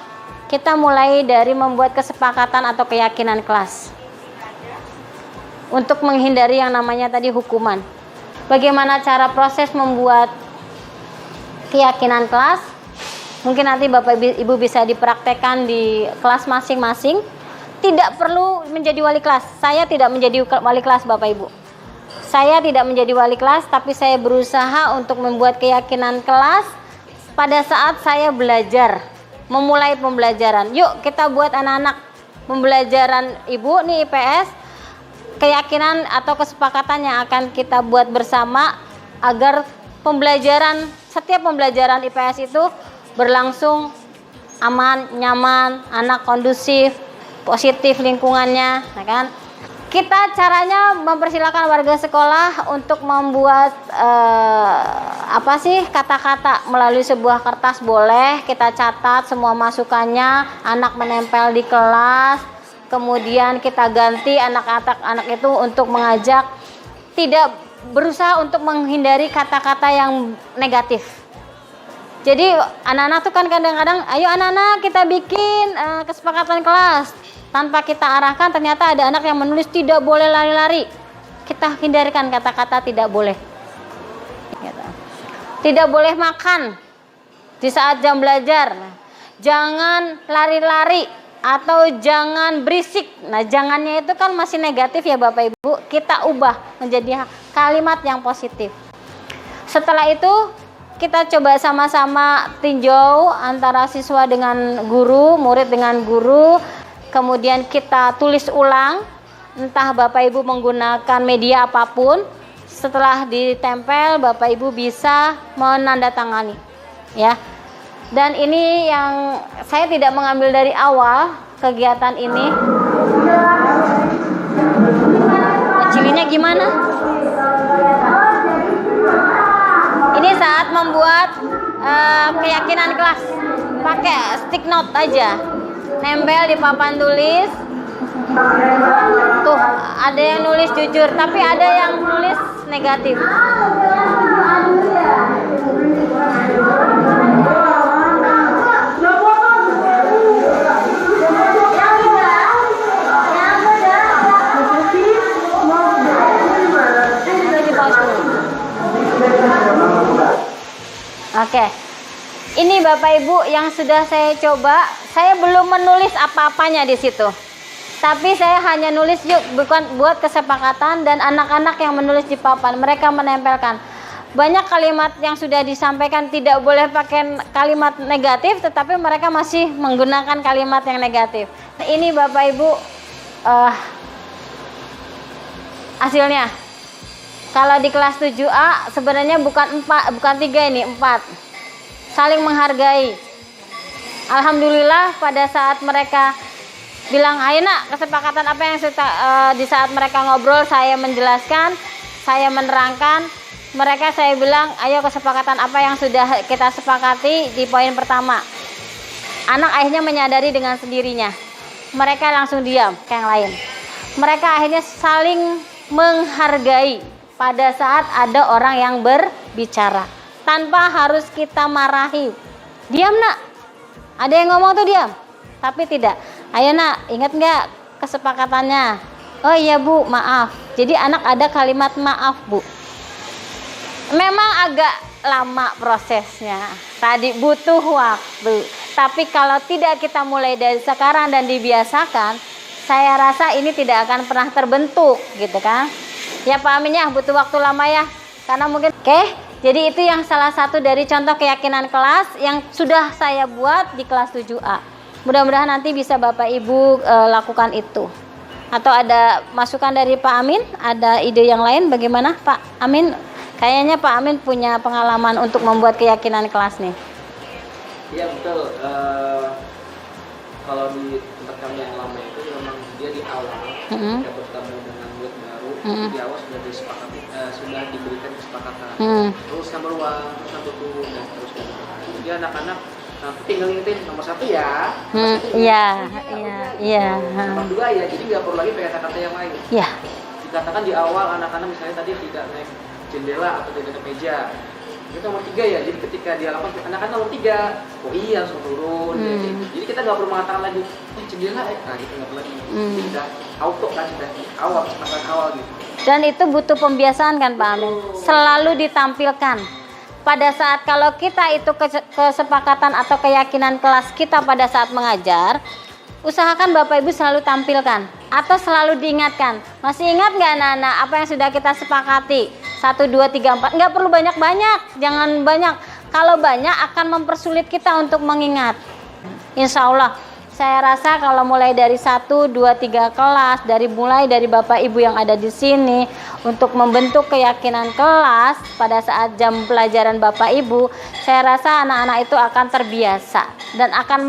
Speaker 5: kita mulai dari membuat kesepakatan atau keyakinan kelas. Untuk menghindari yang namanya tadi hukuman. Bagaimana cara proses membuat keyakinan kelas? Mungkin nanti Bapak Ibu bisa dipraktekkan di kelas masing-masing. Tidak perlu menjadi wali kelas. Saya tidak menjadi wali kelas Bapak Ibu. Saya tidak menjadi wali kelas, tapi saya berusaha untuk membuat keyakinan kelas pada saat saya belajar. Memulai pembelajaran. Yuk kita buat anak-anak pembelajaran Ibu nih IPS. Keyakinan atau kesepakatan yang akan kita buat bersama agar setiap pembelajaran IPS itu berlangsung aman, nyaman, anak kondusif, positif lingkungannya, ya kan? Kita caranya mempersilahkan warga sekolah untuk membuat kata-kata melalui sebuah kertas boleh, kita catat semua masukannya, anak menempel di kelas. Kemudian kita ganti anak-anak itu untuk mengajak, tidak berusaha untuk menghindari kata-kata yang negatif. Jadi anak-anak tuh kan kadang-kadang, ayo anak-anak kita bikin kesepakatan kelas. Tanpa kita arahkan ternyata ada anak yang menulis tidak boleh lari-lari. Kita hindarkan kata-kata tidak boleh. Tidak boleh makan di saat jam belajar. Jangan lari-lari. Atau jangan berisik. Nah jangannya itu kan masih negatif ya Bapak Ibu. Kita ubah menjadi kalimat yang positif. Setelah itu kita coba sama-sama tinjau antara siswa dengan guru, murid dengan guru. Kemudian kita tulis ulang. Entah Bapak Ibu menggunakan media apapun. Setelah ditempel Bapak Ibu bisa menandatangani. Ya. Dan ini yang saya tidak mengambil dari awal kegiatan ini. Cirinya gimana? Ini saat membuat keyakinan kelas. Pakai stick note aja. Nempel di papan tulis. Tuh, ada yang nulis jujur, tapi ada yang nulis negatif. Oke, ini Bapak Ibu yang sudah saya coba. Saya belum menulis apa-apanya di situ, tapi saya hanya nulis yuk bukan buat kesepakatan dan anak-anak yang menulis di papan mereka menempelkan. banyak kalimat yang sudah disampaikan tidak boleh pakai kalimat negatif, tetapi mereka masih menggunakan kalimat yang negatif. Nah, ini Bapak Ibu hasilnya. Kalau di kelas 7A sebenarnya bukan 3 ini 4. Saling menghargai. Alhamdulillah pada saat mereka bilang, ayo nak, kesepakatan apa yang di saat mereka ngobrol saya menjelaskan, saya menerangkan, mereka saya bilang, ayo kesepakatan apa yang sudah kita sepakati di poin pertama. Anak akhirnya menyadari dengan sendirinya. Mereka langsung diam ke yang lain. Mereka akhirnya saling menghargai pada saat ada orang yang berbicara. Tanpa harus kita marahi. Diam nak. Ada yang ngomong tuh diam. Tapi tidak. Ayo nak, ingat nggak kesepakatannya? Oh iya Bu, maaf. Jadi anak ada kalimat maaf Bu. Memang agak lama prosesnya. Tadi butuh waktu. Tapi kalau tidak kita mulai dari sekarang dan dibiasakan, saya rasa ini tidak akan pernah terbentuk, gitu kan? Ya Pak Amin ya, butuh waktu lama ya. Karena mungkin jadi itu yang salah satu dari contoh keyakinan kelas yang sudah saya buat di kelas 7A. Mudah-mudahan nanti bisa Bapak Ibu lakukan itu. Atau ada masukan dari Pak Amin? Ada ide yang lain bagaimana Pak Amin? Kayaknya Pak Amin punya pengalaman untuk membuat keyakinan kelas nih.
Speaker 6: Iya betul. Kalau di tempat kami yang lama itu memang dia di awal kita bertemu dengan murid baru, di awal sudah disepakati, sudah diberikan kesepakatan. Terus number 1, terus number 2 dan terusnya. Jadi anak-anak tinggal ingetin nomor 1 ya. Iya. Nomor 2 ya. Jadi nggak perlu lagi pakai kata-kata yang lain. Iya. Dikatakan di awal anak-anak misalnya tadi tidak naik jendela atau tidak naik meja. Itu nomor 3 ya. Jadi ketika dia lakukan anak-anak nomor 3, oh iya langsung turun. Jadi kita nggak perlu mengatakan lagi, jendela nah gitu nggak perlu lagi. Jadi udah auto kan, sudah awal kesepakatan awal gitu.
Speaker 5: Dan itu butuh pembiasaan kan Pak Amin. Selalu ditampilkan. Pada saat kalau kita itu kesepakatan atau keyakinan kelas kita pada saat mengajar, usahakan Bapak Ibu selalu tampilkan atau selalu diingatkan. Masih ingat nggak anak-anak apa yang sudah kita sepakati? 1, 2, 3, 4. Nggak perlu banyak-banyak, jangan banyak. Kalau banyak akan mempersulit kita untuk mengingat. Insya Allah, saya rasa kalau mulai dari 1, 2, 3 kelas, mulai dari Bapak Ibu yang ada di sini untuk membentuk keyakinan kelas pada saat jam pelajaran Bapak Ibu, saya rasa anak-anak itu akan terbiasa dan akan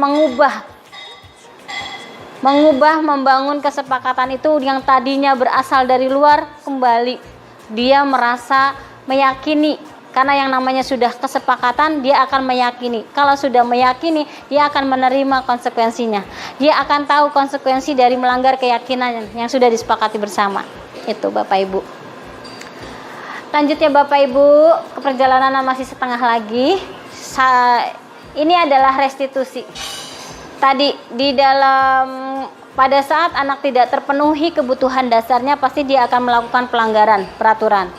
Speaker 5: membangun kesepakatan itu yang tadinya berasal dari luar kembali. Dia merasa meyakini. Karena yang namanya sudah kesepakatan, dia akan meyakini. Kalau sudah meyakini, dia akan menerima konsekuensinya. Dia akan tahu konsekuensi dari melanggar keyakinan yang sudah disepakati bersama. Itu Bapak Ibu. Lanjutnya Bapak Ibu, perjalanan masih setengah lagi. Ini adalah restitusi. Tadi di dalam pada saat anak tidak terpenuhi kebutuhan dasarnya, pasti dia akan melakukan pelanggaran peraturan.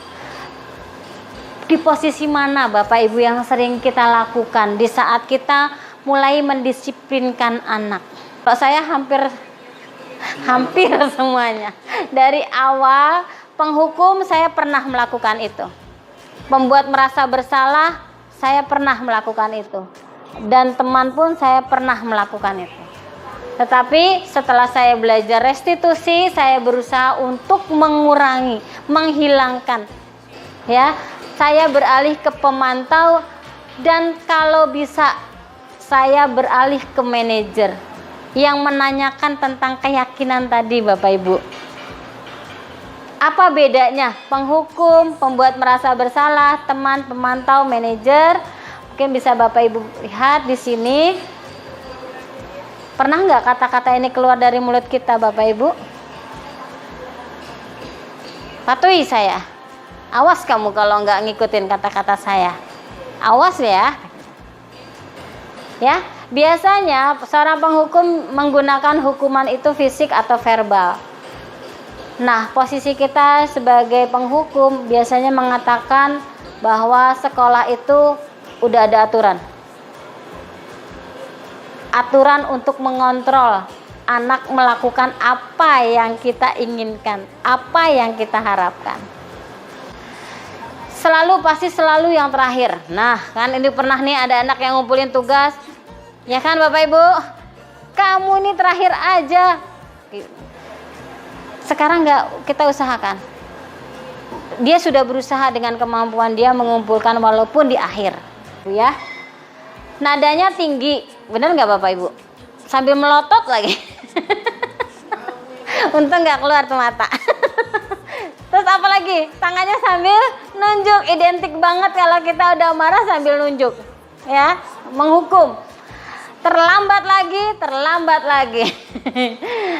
Speaker 5: Di posisi mana Bapak Ibu yang sering kita lakukan di saat kita mulai mendisiplinkan anak? Kalau saya hampir semuanya. Dari awal penghukum saya pernah melakukan itu. Membuat merasa bersalah saya pernah melakukan itu. Dan teman pun saya pernah melakukan itu. Tetapi setelah saya belajar restitusi, saya berusaha untuk mengurangi, menghilangkan. Ya. Saya beralih ke pemantau dan kalau bisa saya beralih ke manajer yang menanyakan tentang keyakinan tadi Bapak Ibu. Apa bedanya penghukum, pembuat merasa bersalah, teman, pemantau, manajer? Mungkin bisa Bapak Ibu lihat di sini. Pernah nggak kata-kata ini keluar dari mulut kita Bapak Ibu? Patuhi saya. Awas kamu kalau nggak ngikutin kata-kata saya. Awas ya. Ya, biasanya seorang penghukum menggunakan hukuman itu fisik atau verbal. Nah, posisi kita sebagai penghukum biasanya mengatakan bahwa sekolah itu udah ada aturan. Aturan untuk mengontrol anak melakukan apa yang kita inginkan, apa yang kita harapkan. pasti selalu yang terakhir. Nah, kan ini pernah nih ada anak yang ngumpulin tugas. Ya kan Bapak Ibu? Kamu ini terakhir aja. Sekarang nggak kita usahakan. Dia sudah berusaha dengan kemampuan dia mengumpulkan walaupun di akhir. Ya. Nadanya tinggi. Benar nggak Bapak Ibu? Sambil melotot lagi. Untung nggak keluar tuh mata. Terus apa lagi? Tangannya sambil nunjuk. Identik banget kalau kita udah marah sambil nunjuk. Ya, menghukum. Terlambat lagi.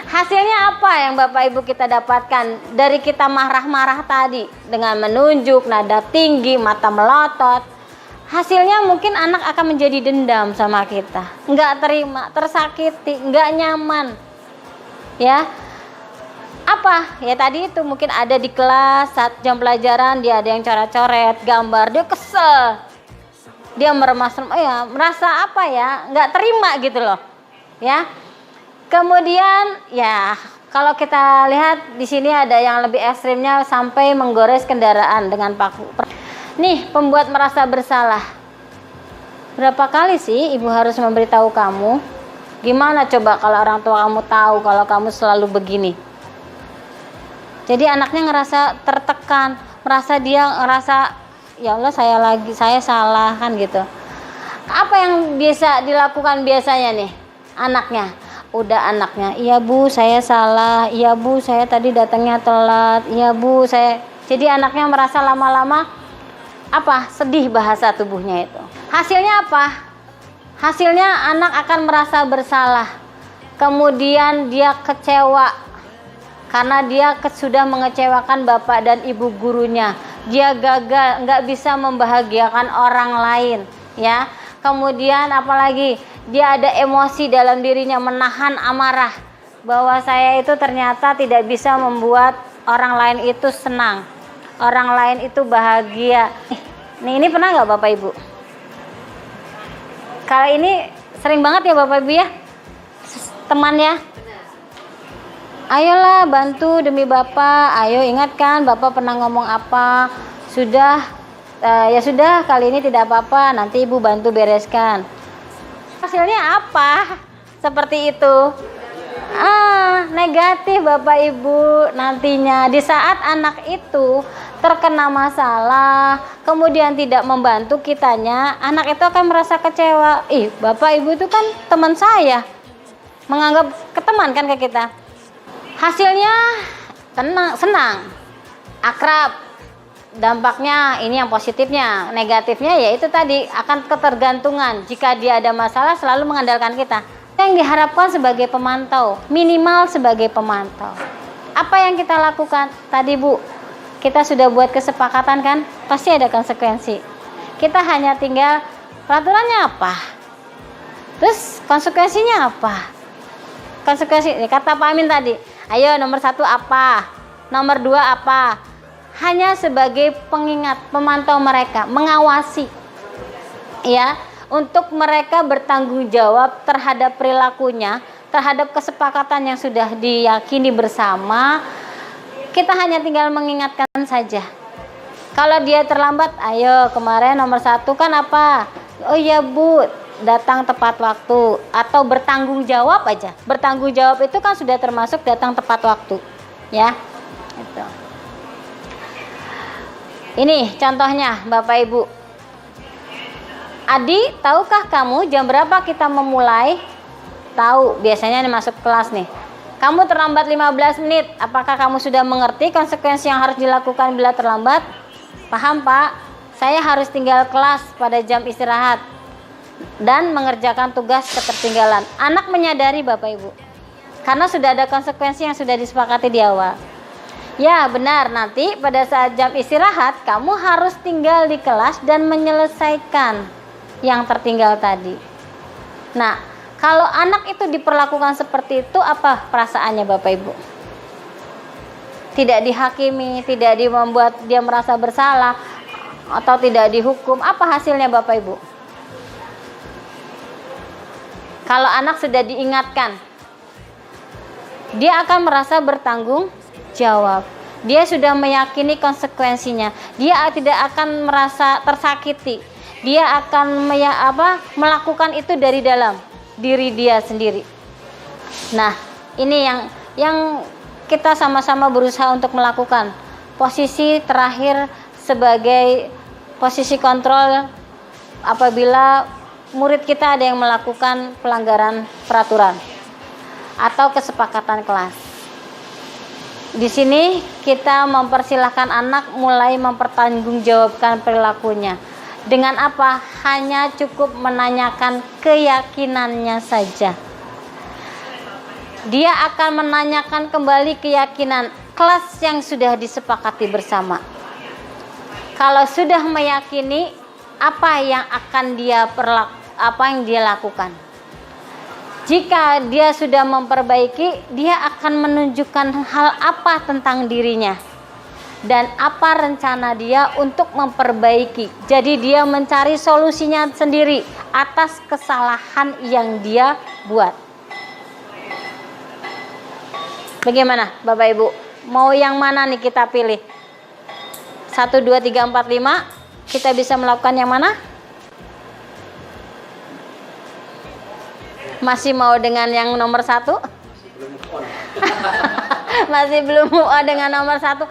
Speaker 5: Hasilnya apa yang Bapak Ibu kita dapatkan dari kita marah-marah tadi dengan menunjuk, nada tinggi, mata melotot? Hasilnya mungkin anak akan menjadi dendam sama kita, nggak terima, tersakiti, nggak nyaman. Ya, apa? Ya tadi itu mungkin ada di kelas saat jam pelajaran dia ada yang coret-coret gambar, dia kesel. Dia merasa apa ya, nggak terima gitu loh, ya. Kemudian ya kalau kita lihat di sini ada yang lebih ekstrimnya sampai menggores kendaraan dengan paku. Nih pembuat merasa bersalah. Berapa kali sih ibu harus memberitahu kamu? Gimana coba kalau orang tua kamu tahu kalau kamu selalu begini? Jadi anaknya ngerasa tertekan, ngerasa ya Allah saya salah kan gitu. Apa yang biasa dilakukan biasanya nih anaknya? Iya bu saya salah, iya bu saya tadi datangnya telat, iya bu saya. Jadi anaknya merasa lama-lama sedih bahasa tubuhnya itu. Hasilnya apa? Hasilnya anak akan merasa bersalah, kemudian dia kecewa karena dia sudah mengecewakan bapak dan ibu gurunya. Dia gagal, nggak bisa membahagiakan orang lain, ya. Kemudian apalagi dia ada emosi dalam dirinya, menahan amarah bahwa saya itu ternyata tidak bisa membuat orang lain itu senang, orang lain itu bahagia. Ini pernah nggak Bapak Ibu? Kalau ini sering banget ya Bapak Ibu ya, temannya. Ayolah bantu demi Bapak, ayo ingatkan Bapak pernah ngomong apa. Sudah, ya sudah kali ini tidak apa-apa, nanti Ibu bantu bereskan. Hasilnya apa? Seperti itu. Negatif Bapak Ibu nantinya. Di saat anak itu terkena masalah, kemudian tidak membantu kitanya, anak itu akan merasa kecewa. Bapak Ibu itu kan teman saya. Menganggap teman kan ke kita. Hasilnya senang, akrab. Dampaknya ini yang positifnya, negatifnya yaitu tadi akan ketergantungan. Jika dia ada masalah selalu mengandalkan kita. Yang diharapkan sebagai pemantau, minimal sebagai pemantau. Apa yang kita lakukan? Tadi Bu, kita sudah buat kesepakatan kan? Pasti ada konsekuensi. Kita hanya tinggal peraturannya apa? Terus konsekuensinya apa? Konsekuensi, kata Pak Amin tadi. Ayo nomor 1 apa? Nomor 2 apa? Hanya sebagai pengingat, pemantau mereka, mengawasi. Ya, untuk mereka bertanggung jawab terhadap perilakunya, terhadap kesepakatan yang sudah diyakini bersama. Kita hanya tinggal mengingatkan saja. Kalau dia terlambat, ayo kemarin nomor 1 kan apa? Oh iya Bu, datang tepat waktu atau bertanggung jawab aja. Bertanggung jawab itu kan sudah termasuk datang tepat waktu, ya. Itu. Ini contohnya Bapak Ibu. Adi, tahukah kamu jam berapa kita memulai? Tahu, biasanya ini masuk kelas nih. Kamu terlambat 15 menit. Apakah kamu sudah mengerti konsekuensi yang harus dilakukan bila terlambat? Paham Pak? Saya harus tinggal kelas pada jam istirahat dan mengerjakan tugas ketertinggalan. Anak menyadari Bapak Ibu, karena sudah ada konsekuensi yang sudah disepakati di awal. Ya benar, nanti pada saat jam istirahat kamu harus tinggal di kelas dan menyelesaikan yang tertinggal tadi. Nah, kalau anak itu diperlakukan seperti itu, apa perasaannya Bapak Ibu? Tidak dihakimi, tidak membuat dia merasa bersalah atau tidak dihukum. Apa hasilnya Bapak Ibu? Kalau anak sudah diingatkan, dia akan merasa bertanggung jawab. Dia sudah meyakini konsekuensinya. Dia tidak akan merasa tersakiti. Dia akan melakukan itu dari dalam diri dia sendiri. Nah, ini yang kita sama-sama berusaha untuk melakukan. Posisi terakhir sebagai posisi kontrol apabila murid kita ada yang melakukan pelanggaran peraturan atau kesepakatan kelas. Di sini kita mempersilahkan anak mulai mempertanggungjawabkan perilakunya. Dengan apa? Hanya cukup menanyakan keyakinannya saja. Dia akan menanyakan kembali keyakinan kelas yang sudah disepakati bersama. Kalau sudah meyakini, apa yang dia lakukan? Jika dia sudah memperbaiki, dia akan menunjukkan hal apa tentang dirinya dan apa rencana dia untuk memperbaiki. Jadi dia mencari solusinya sendiri atas kesalahan yang dia buat. Bagaimana Bapak Ibu? Mau yang mana nih kita pilih? 1, 2, 3, 4, 5. Kita bisa melakukan yang mana? Masih mau dengan yang nomor 1? Masih belum move on dengan nomor 1.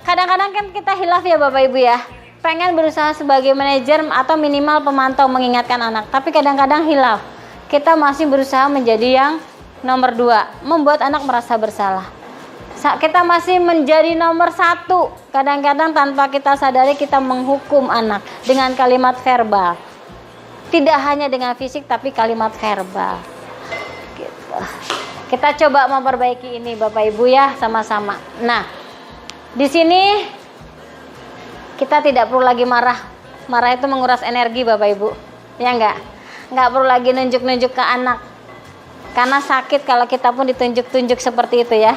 Speaker 5: Kadang-kadang kan kita hilaf ya Bapak Ibu ya. Pengen berusaha sebagai manajer atau minimal pemantau mengingatkan anak. Tapi kadang-kadang hilaf. Kita masih berusaha menjadi yang nomor 2. Membuat anak merasa bersalah. Kita masih menjadi nomor 1. Kadang-kadang tanpa kita sadari kita menghukum anak dengan kalimat verbal. Tidak hanya dengan fisik tapi kalimat verbal. Gitu. Kita coba memperbaiki ini Bapak Ibu ya sama-sama. Nah, di sini kita tidak perlu lagi marah. Marah itu menguras energi Bapak Ibu. Ya enggak? Enggak perlu lagi nunjuk-nunjuk ke anak. Karena sakit kalau kita pun ditunjuk-tunjuk seperti itu ya.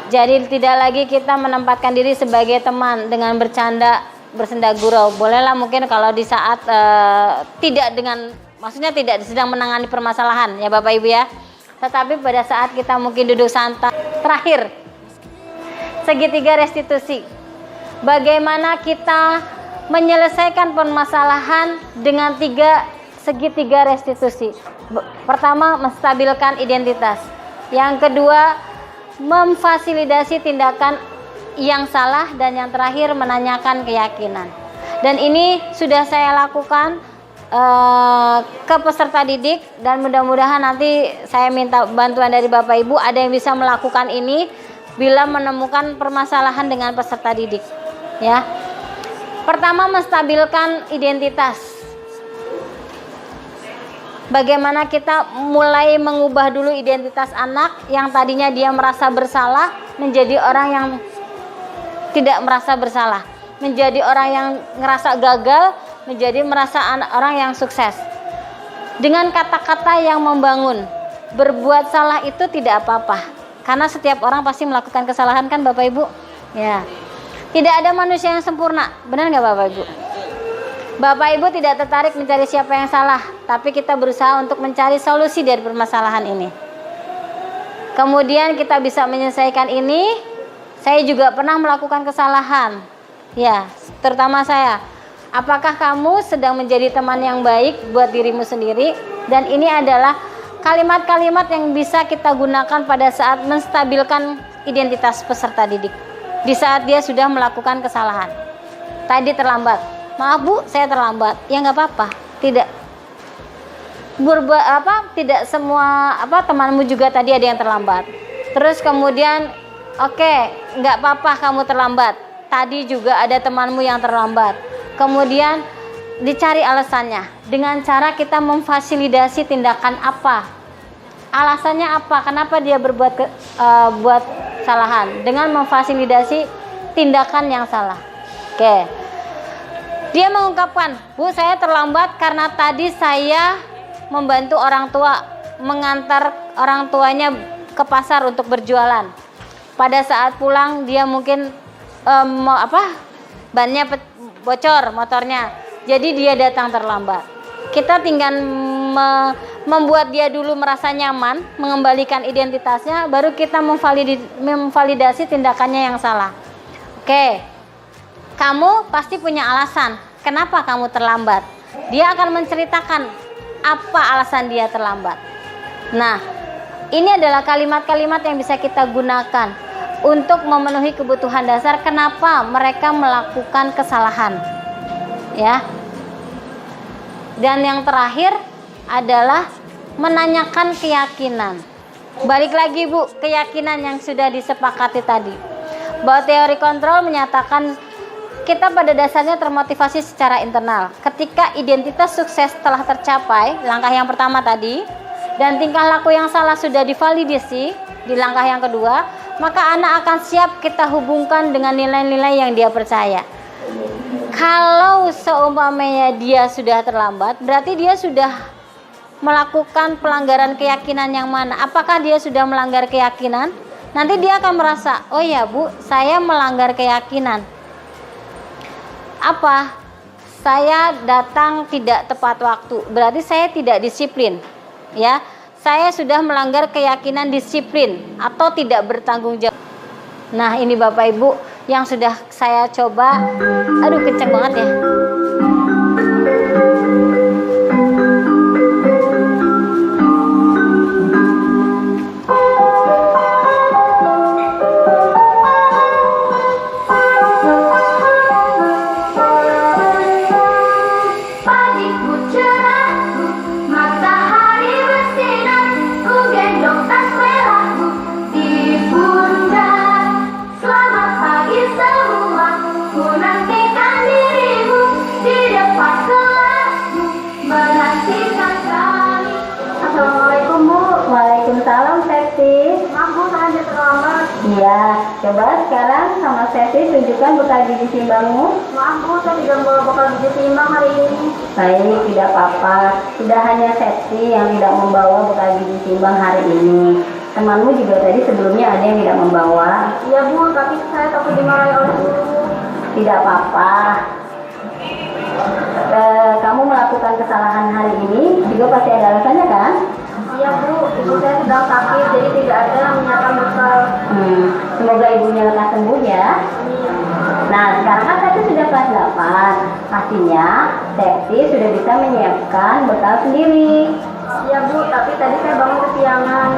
Speaker 5: Jadi tidak lagi kita menempatkan diri sebagai teman dengan bercanda, bersenda gurau. Bolehlah mungkin kalau di saat maksudnya tidak sedang menangani permasalahan ya Bapak Ibu ya. Tetapi pada saat kita mungkin duduk santai. Terakhir, segitiga restitusi. Bagaimana kita menyelesaikan permasalahan dengan segitiga restitusi. Pertama, menstabilkan identitas. Yang kedua, memfasilitasi tindakan yang salah, dan yang terakhir menanyakan keyakinan. Dan ini sudah saya lakukan ke peserta didik, dan mudah-mudahan nanti saya minta bantuan dari Bapak Ibu ada yang bisa melakukan ini bila menemukan permasalahan dengan peserta didik ya. Pertama, menstabilkan identitas. Bagaimana kita mulai mengubah dulu identitas anak yang tadinya dia merasa bersalah menjadi orang yang tidak merasa bersalah, menjadi orang yang ngerasa gagal, menjadi merasa orang yang sukses. Dengan kata-kata yang membangun. Berbuat salah itu tidak apa-apa, karena setiap orang pasti melakukan kesalahan kan Bapak Ibu ya. Tidak ada manusia yang sempurna, benar nggak Bapak Ibu? Bapak Ibu tidak tertarik mencari siapa yang salah, tapi kita berusaha untuk mencari solusi dari permasalahan ini. Kemudian kita bisa menyelesaikan ini. Saya juga pernah melakukan kesalahan ya, terutama saya. Apakah kamu sedang menjadi teman yang baik buat dirimu sendiri? Dan ini adalah kalimat-kalimat yang bisa kita gunakan pada saat menstabilkan identitas peserta didik. Di saat dia sudah melakukan kesalahan. Tadi terlambat. Maaf Bu, saya terlambat. Ya nggak apa-apa. Tidak tidak semua temanmu juga tadi ada yang terlambat. Terus kemudian oke, nggak apa-apa kamu terlambat. Tadi juga ada temanmu yang terlambat. Kemudian dicari alasannya dengan cara kita memfasilitasi tindakan apa, alasannya apa, kenapa dia berbuat buat kesalahan, dengan memfasilitasi tindakan yang salah. Oke, dia mengungkapkan, Bu saya terlambat karena tadi saya membantu orang tua mengantar orang tuanya ke pasar untuk berjualan. Pada saat pulang dia mungkin bannya bocor motornya, jadi dia datang terlambat. Kita tinggal membuat dia dulu merasa nyaman, mengembalikan identitasnya, baru kita memvalidasi tindakannya yang salah. Oke, kamu pasti punya alasan kenapa kamu terlambat. Dia akan menceritakan apa alasan dia terlambat. Nah, ini adalah kalimat-kalimat yang bisa kita gunakan untuk memenuhi kebutuhan dasar kenapa mereka melakukan kesalahan. Ya. Dan yang terakhir adalah menanyakan keyakinan. Balik lagi Bu, keyakinan yang sudah disepakati tadi. Bahwa teori kontrol menyatakan kita pada dasarnya termotivasi secara internal. Ketika identitas sukses telah tercapai, langkah yang pertama tadi, dan tingkah laku yang salah sudah divalidasi di langkah yang kedua, maka anak akan siap kita hubungkan dengan nilai-nilai yang dia percaya. Kalau seumpamanya dia sudah terlambat, berarti dia sudah melakukan pelanggaran keyakinan yang mana? Apakah dia sudah melanggar keyakinan? Nanti dia akan merasa, oh ya Bu, saya melanggar keyakinan. Apa? Saya datang tidak tepat waktu, berarti saya tidak disiplin. Ya, saya sudah melanggar keyakinan disiplin atau tidak bertanggung jawab. Nah, ini Bapak Ibu yang sudah saya coba. Aduh, kenceng banget ya.
Speaker 3: Pagiku cerahku, matahari bersinar, ku gendong tas merahku di pundak. Selamat pagi semua, ku nantikan dirimu di depan kelasmu, menantikan kami.
Speaker 5: Assalamualaikum Bu. Waalaikumsalam Septi.
Speaker 3: Maaf Bu, saya terlambat.
Speaker 5: Iya, coba sekarang sama Septi tunjukkan bekal gizi seimbangmu.
Speaker 3: Maaf Bu, saya tidak membawa bekal gizi seimbang hari ini.
Speaker 5: Baik, tidak apa-apa. Sudah hanya Septi yang tidak membawa bekal gizi seimbang hari ini. Temanmu juga tadi sebelumnya ada yang tidak membawa.
Speaker 3: Iya Bu, tapi saya takut dimarahi oleh guru.
Speaker 5: Tidak apa-apa. Kamu melakukan kesalahan hari ini juga pasti ada alasannya kan?
Speaker 3: Iya Bu, ibu saya sedang sakit, jadi tidak ada yang menyiapkan bekal.
Speaker 5: Semoga ibunya lekas sembuh ya. Nah, sekarang kan Septi sudah kelas 8. Pastinya Septi sudah bisa menyiapkan bekal sendiri.
Speaker 3: Iya Bu, tapi tadi saya bangun kesiangan.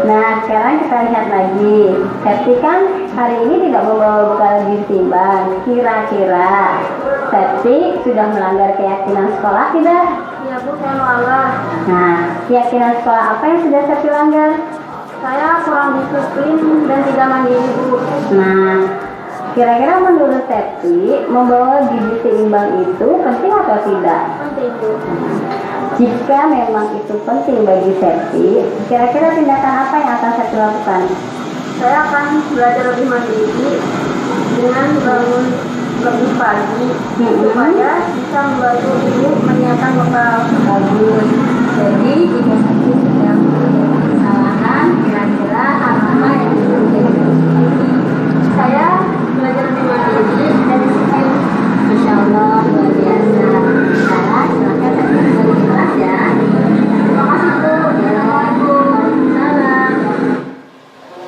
Speaker 5: Nah, sekarang kita lihat lagi. Septi kan hari ini tidak membawa bekal gizi seimbang. Kira-kira Septi sudah melanggar keyakinan sekolah tidak?
Speaker 3: Iya Bu, saya melanggar.
Speaker 5: Nah, keyakinan sekolah apa yang sudah Septi langgar?
Speaker 3: Saya kurang disiplin dan tidak mandiri Bu.
Speaker 5: Nah, kira-kira menurut Septi membawa gizi seimbang itu penting atau tidak?
Speaker 3: Penting Bu.
Speaker 5: Jika memang itu penting bagi Septi, kira-kira tindakan apa yang akan Septi lakukan?
Speaker 3: Saya akan belajar lebih mandiri dengan bangun lebih pagi supaya bisa membantu ibu menyiapkan bekal.
Speaker 5: Bagus. Jadi jika Septi sedang mempunyai kesalahan, kira-kira apa yang bisa menjadi
Speaker 3: Saya belajar lebih mandiri dan disiplin.
Speaker 5: Masya Allah, luar biasa. Sekarang silakan Septi kembali ke kelas ya.
Speaker 3: Terima kasih Bu.
Speaker 5: Waalaikumsalam.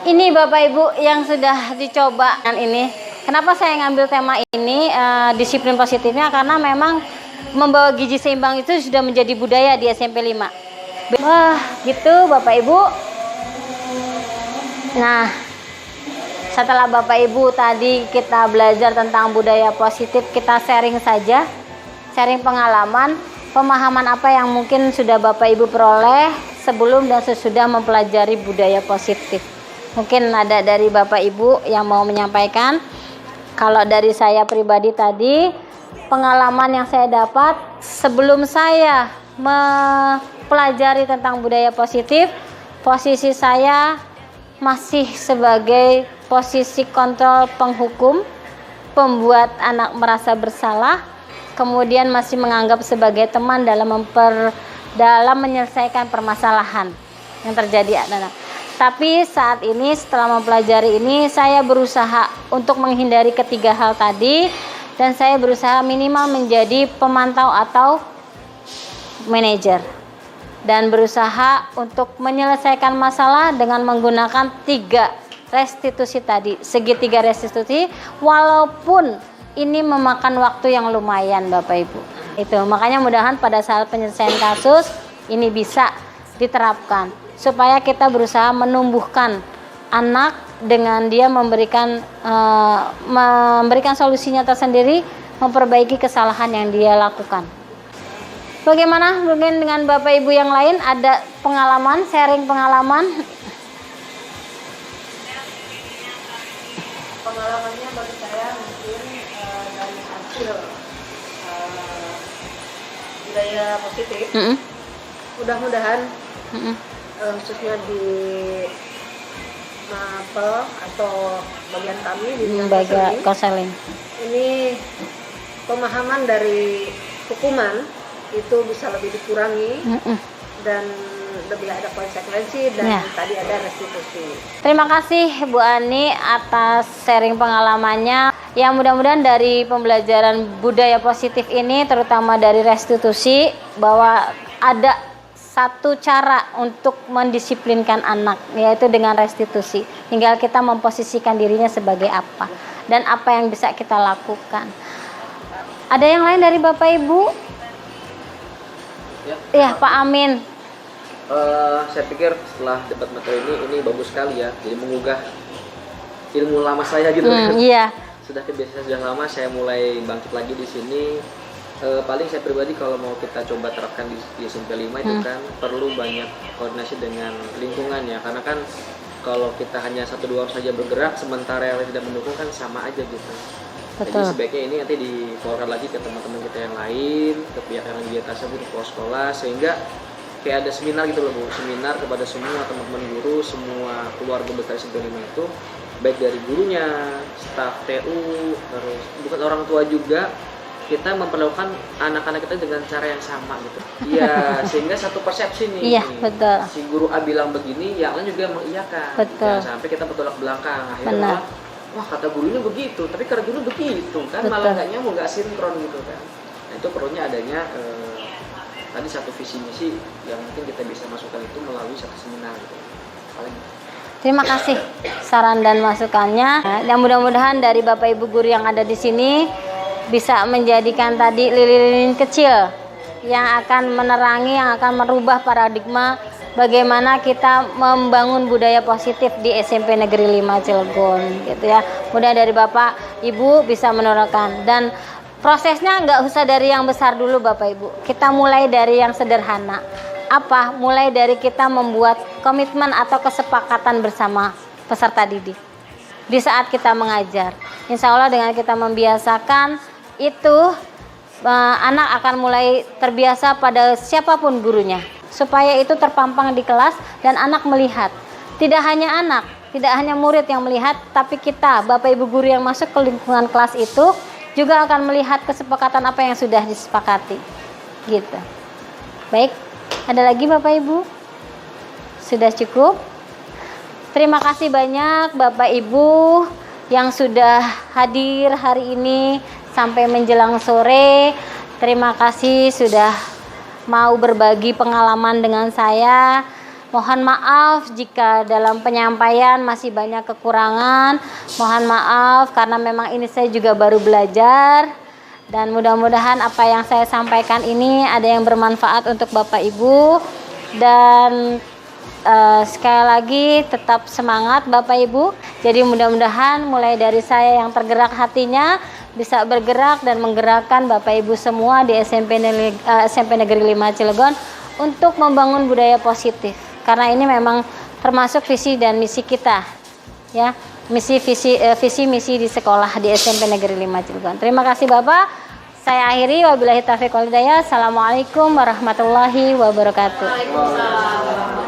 Speaker 5: Ini Bapak Ibu yang sudah dicoba kan ini. Kenapa saya ngambil tema ini disiplin positifnya, karena memang membawa gizi seimbang itu sudah menjadi budaya di SMP 5. Wah, gitu Bapak Ibu. Nah, setelah Bapak Ibu tadi kita belajar tentang budaya positif, kita sharing saja, sharing pengalaman, pemahaman apa yang mungkin sudah Bapak Ibu peroleh sebelum dan sesudah mempelajari budaya positif. Mungkin ada dari Bapak Ibu yang mau menyampaikan. Kalau dari saya pribadi tadi, pengalaman yang saya dapat sebelum saya mempelajari tentang budaya positif, posisi saya masih sebagai posisi kontrol penghukum, pembuat anak merasa bersalah, kemudian masih menganggap sebagai teman dalam menyelesaikan permasalahan yang terjadi anak-anak. Tapi saat ini setelah mempelajari ini, saya berusaha untuk menghindari ketiga hal tadi, dan saya berusaha minimal menjadi pemantau atau manajer. dan berusaha untuk menyelesaikan masalah dengan menggunakan 3 restitusi tadi, segitiga restitusi, walaupun ini memakan waktu yang lumayan Bapak Ibu. Itu makanya mudahan pada saat penyelesaian kasus ini bisa diterapkan supaya kita berusaha menumbuhkan anak dengan dia memberikan solusinya tersendiri, memperbaiki kesalahan yang dia lakukan. Bagaimana mungkin dengan Bapak Ibu yang lain ada pengalaman, sharing pengalaman?
Speaker 8: Pengalamannya bagi saya mungkin dari hasil budaya positif. Mudah-mudahan khususnya di MAPEL atau bagian kami di
Speaker 5: Bagian konseling.
Speaker 8: Ini pemahaman dari hukuman itu bisa lebih dikurangi dan lebih ada konsekuensi dan tadi ada restitusi.
Speaker 5: Terima kasih Bu Ani atas sharing pengalamannya. Yang mudah-mudahan dari pembelajaran budaya positif ini, terutama dari restitusi, bahwa ada satu cara untuk mendisiplinkan anak, yaitu dengan restitusi. Tinggal kita memposisikan dirinya sebagai apa dan apa yang bisa kita lakukan. Ada yang lain dari Bapak Ibu? Ya, Pak Amin.
Speaker 6: Saya pikir setelah debat materi ini bagus sekali ya. Jadi menggugah ilmu lama saya gitu kan.
Speaker 5: Iya.
Speaker 6: Sudah lama saya mulai bangkit lagi di sini. Paling saya pribadi kalau mau kita coba terapkan di SMP 5 itu kan perlu banyak koordinasi dengan lingkungan ya, karena kan kalau kita hanya 1-2 orang saja bergerak sementara yang tidak mendukung kan sama aja gitu. Betul. Jadi sebaiknya ini nanti dikeluarkan lagi ke teman-teman kita yang lain, ke pihak yang di atasnya, ke sekolah, sehingga kayak ada seminar gitu loh Bu, seminar kepada semua teman-teman guru, semua keluarga besar SMP 5 itu, baik dari gurunya, staf TU, terus bukan orang tua juga, kita memperlakukan anak-anak kita dengan cara yang sama gitu. Iya, sehingga satu persepsi nih.
Speaker 5: Iya, betul.
Speaker 6: Si guru A bilang begini, yang lain juga mengiyakan.
Speaker 5: Betul.
Speaker 6: Jangan sampai kita bertolak belakang. Akhirnya wah kata gurunya begitu, tapi kata guru begitu kan, malah nggak nyambung, nggak sinkron gitu kan. Nah, itu perlunya adanya tadi satu visi misi yang mungkin kita bisa masukkan itu melalui satu seminar gitu. Paling.
Speaker 5: Terima kasih saran dan masukannya. Dan mudah-mudahan dari Bapak Ibu guru yang ada di sini bisa menjadikan tadi lilin-lilin kecil yang akan menerangi, yang akan merubah paradigma bagaimana kita membangun budaya positif di SMP Negeri 5 Cilegon gitu ya. Mudah dari Bapak Ibu bisa menerapkan, dan prosesnya nggak usah dari yang besar dulu Bapak Ibu. Kita mulai dari yang sederhana. Apa? Mulai dari kita membuat komitmen atau kesepakatan bersama peserta didik. Di saat kita mengajar, insya Allah dengan kita membiasakan itu anak akan mulai terbiasa pada siapapun gurunya, supaya itu terpampang di kelas dan anak melihat. Tidak hanya anak, tidak hanya murid yang melihat, tapi kita Bapak Ibu guru yang masuk ke lingkungan kelas itu juga akan melihat kesepakatan apa yang sudah disepakati gitu. Baik, ada lagi Bapak Ibu? Sudah cukup? Terima kasih banyak Bapak Ibu yang sudah hadir hari ini sampai menjelang sore. Terima kasih sudah mau berbagi pengalaman dengan saya. Mohon maaf jika dalam penyampaian masih banyak kekurangan. Mohon maaf karena memang ini saya juga baru belajar. Dan mudah-mudahan apa yang saya sampaikan ini ada yang bermanfaat untuk Bapak Ibu. Dan sekali lagi tetap semangat Bapak Ibu. Jadi mudah-mudahan mulai dari saya yang tergerak hatinya bisa bergerak dan menggerakkan Bapak Ibu semua di SMP Negeri 5 Cilegon untuk membangun budaya positif. Karena ini memang termasuk visi dan misi kita, ya, visi misi di sekolah di SMP Negeri 5 Cilegon. Terima kasih Bapak. Saya akhiri, wabillahi taufiq wal hidayah. Assalamualaikum warahmatullahi wabarakatuh.
Speaker 8: Waalaikumsalam.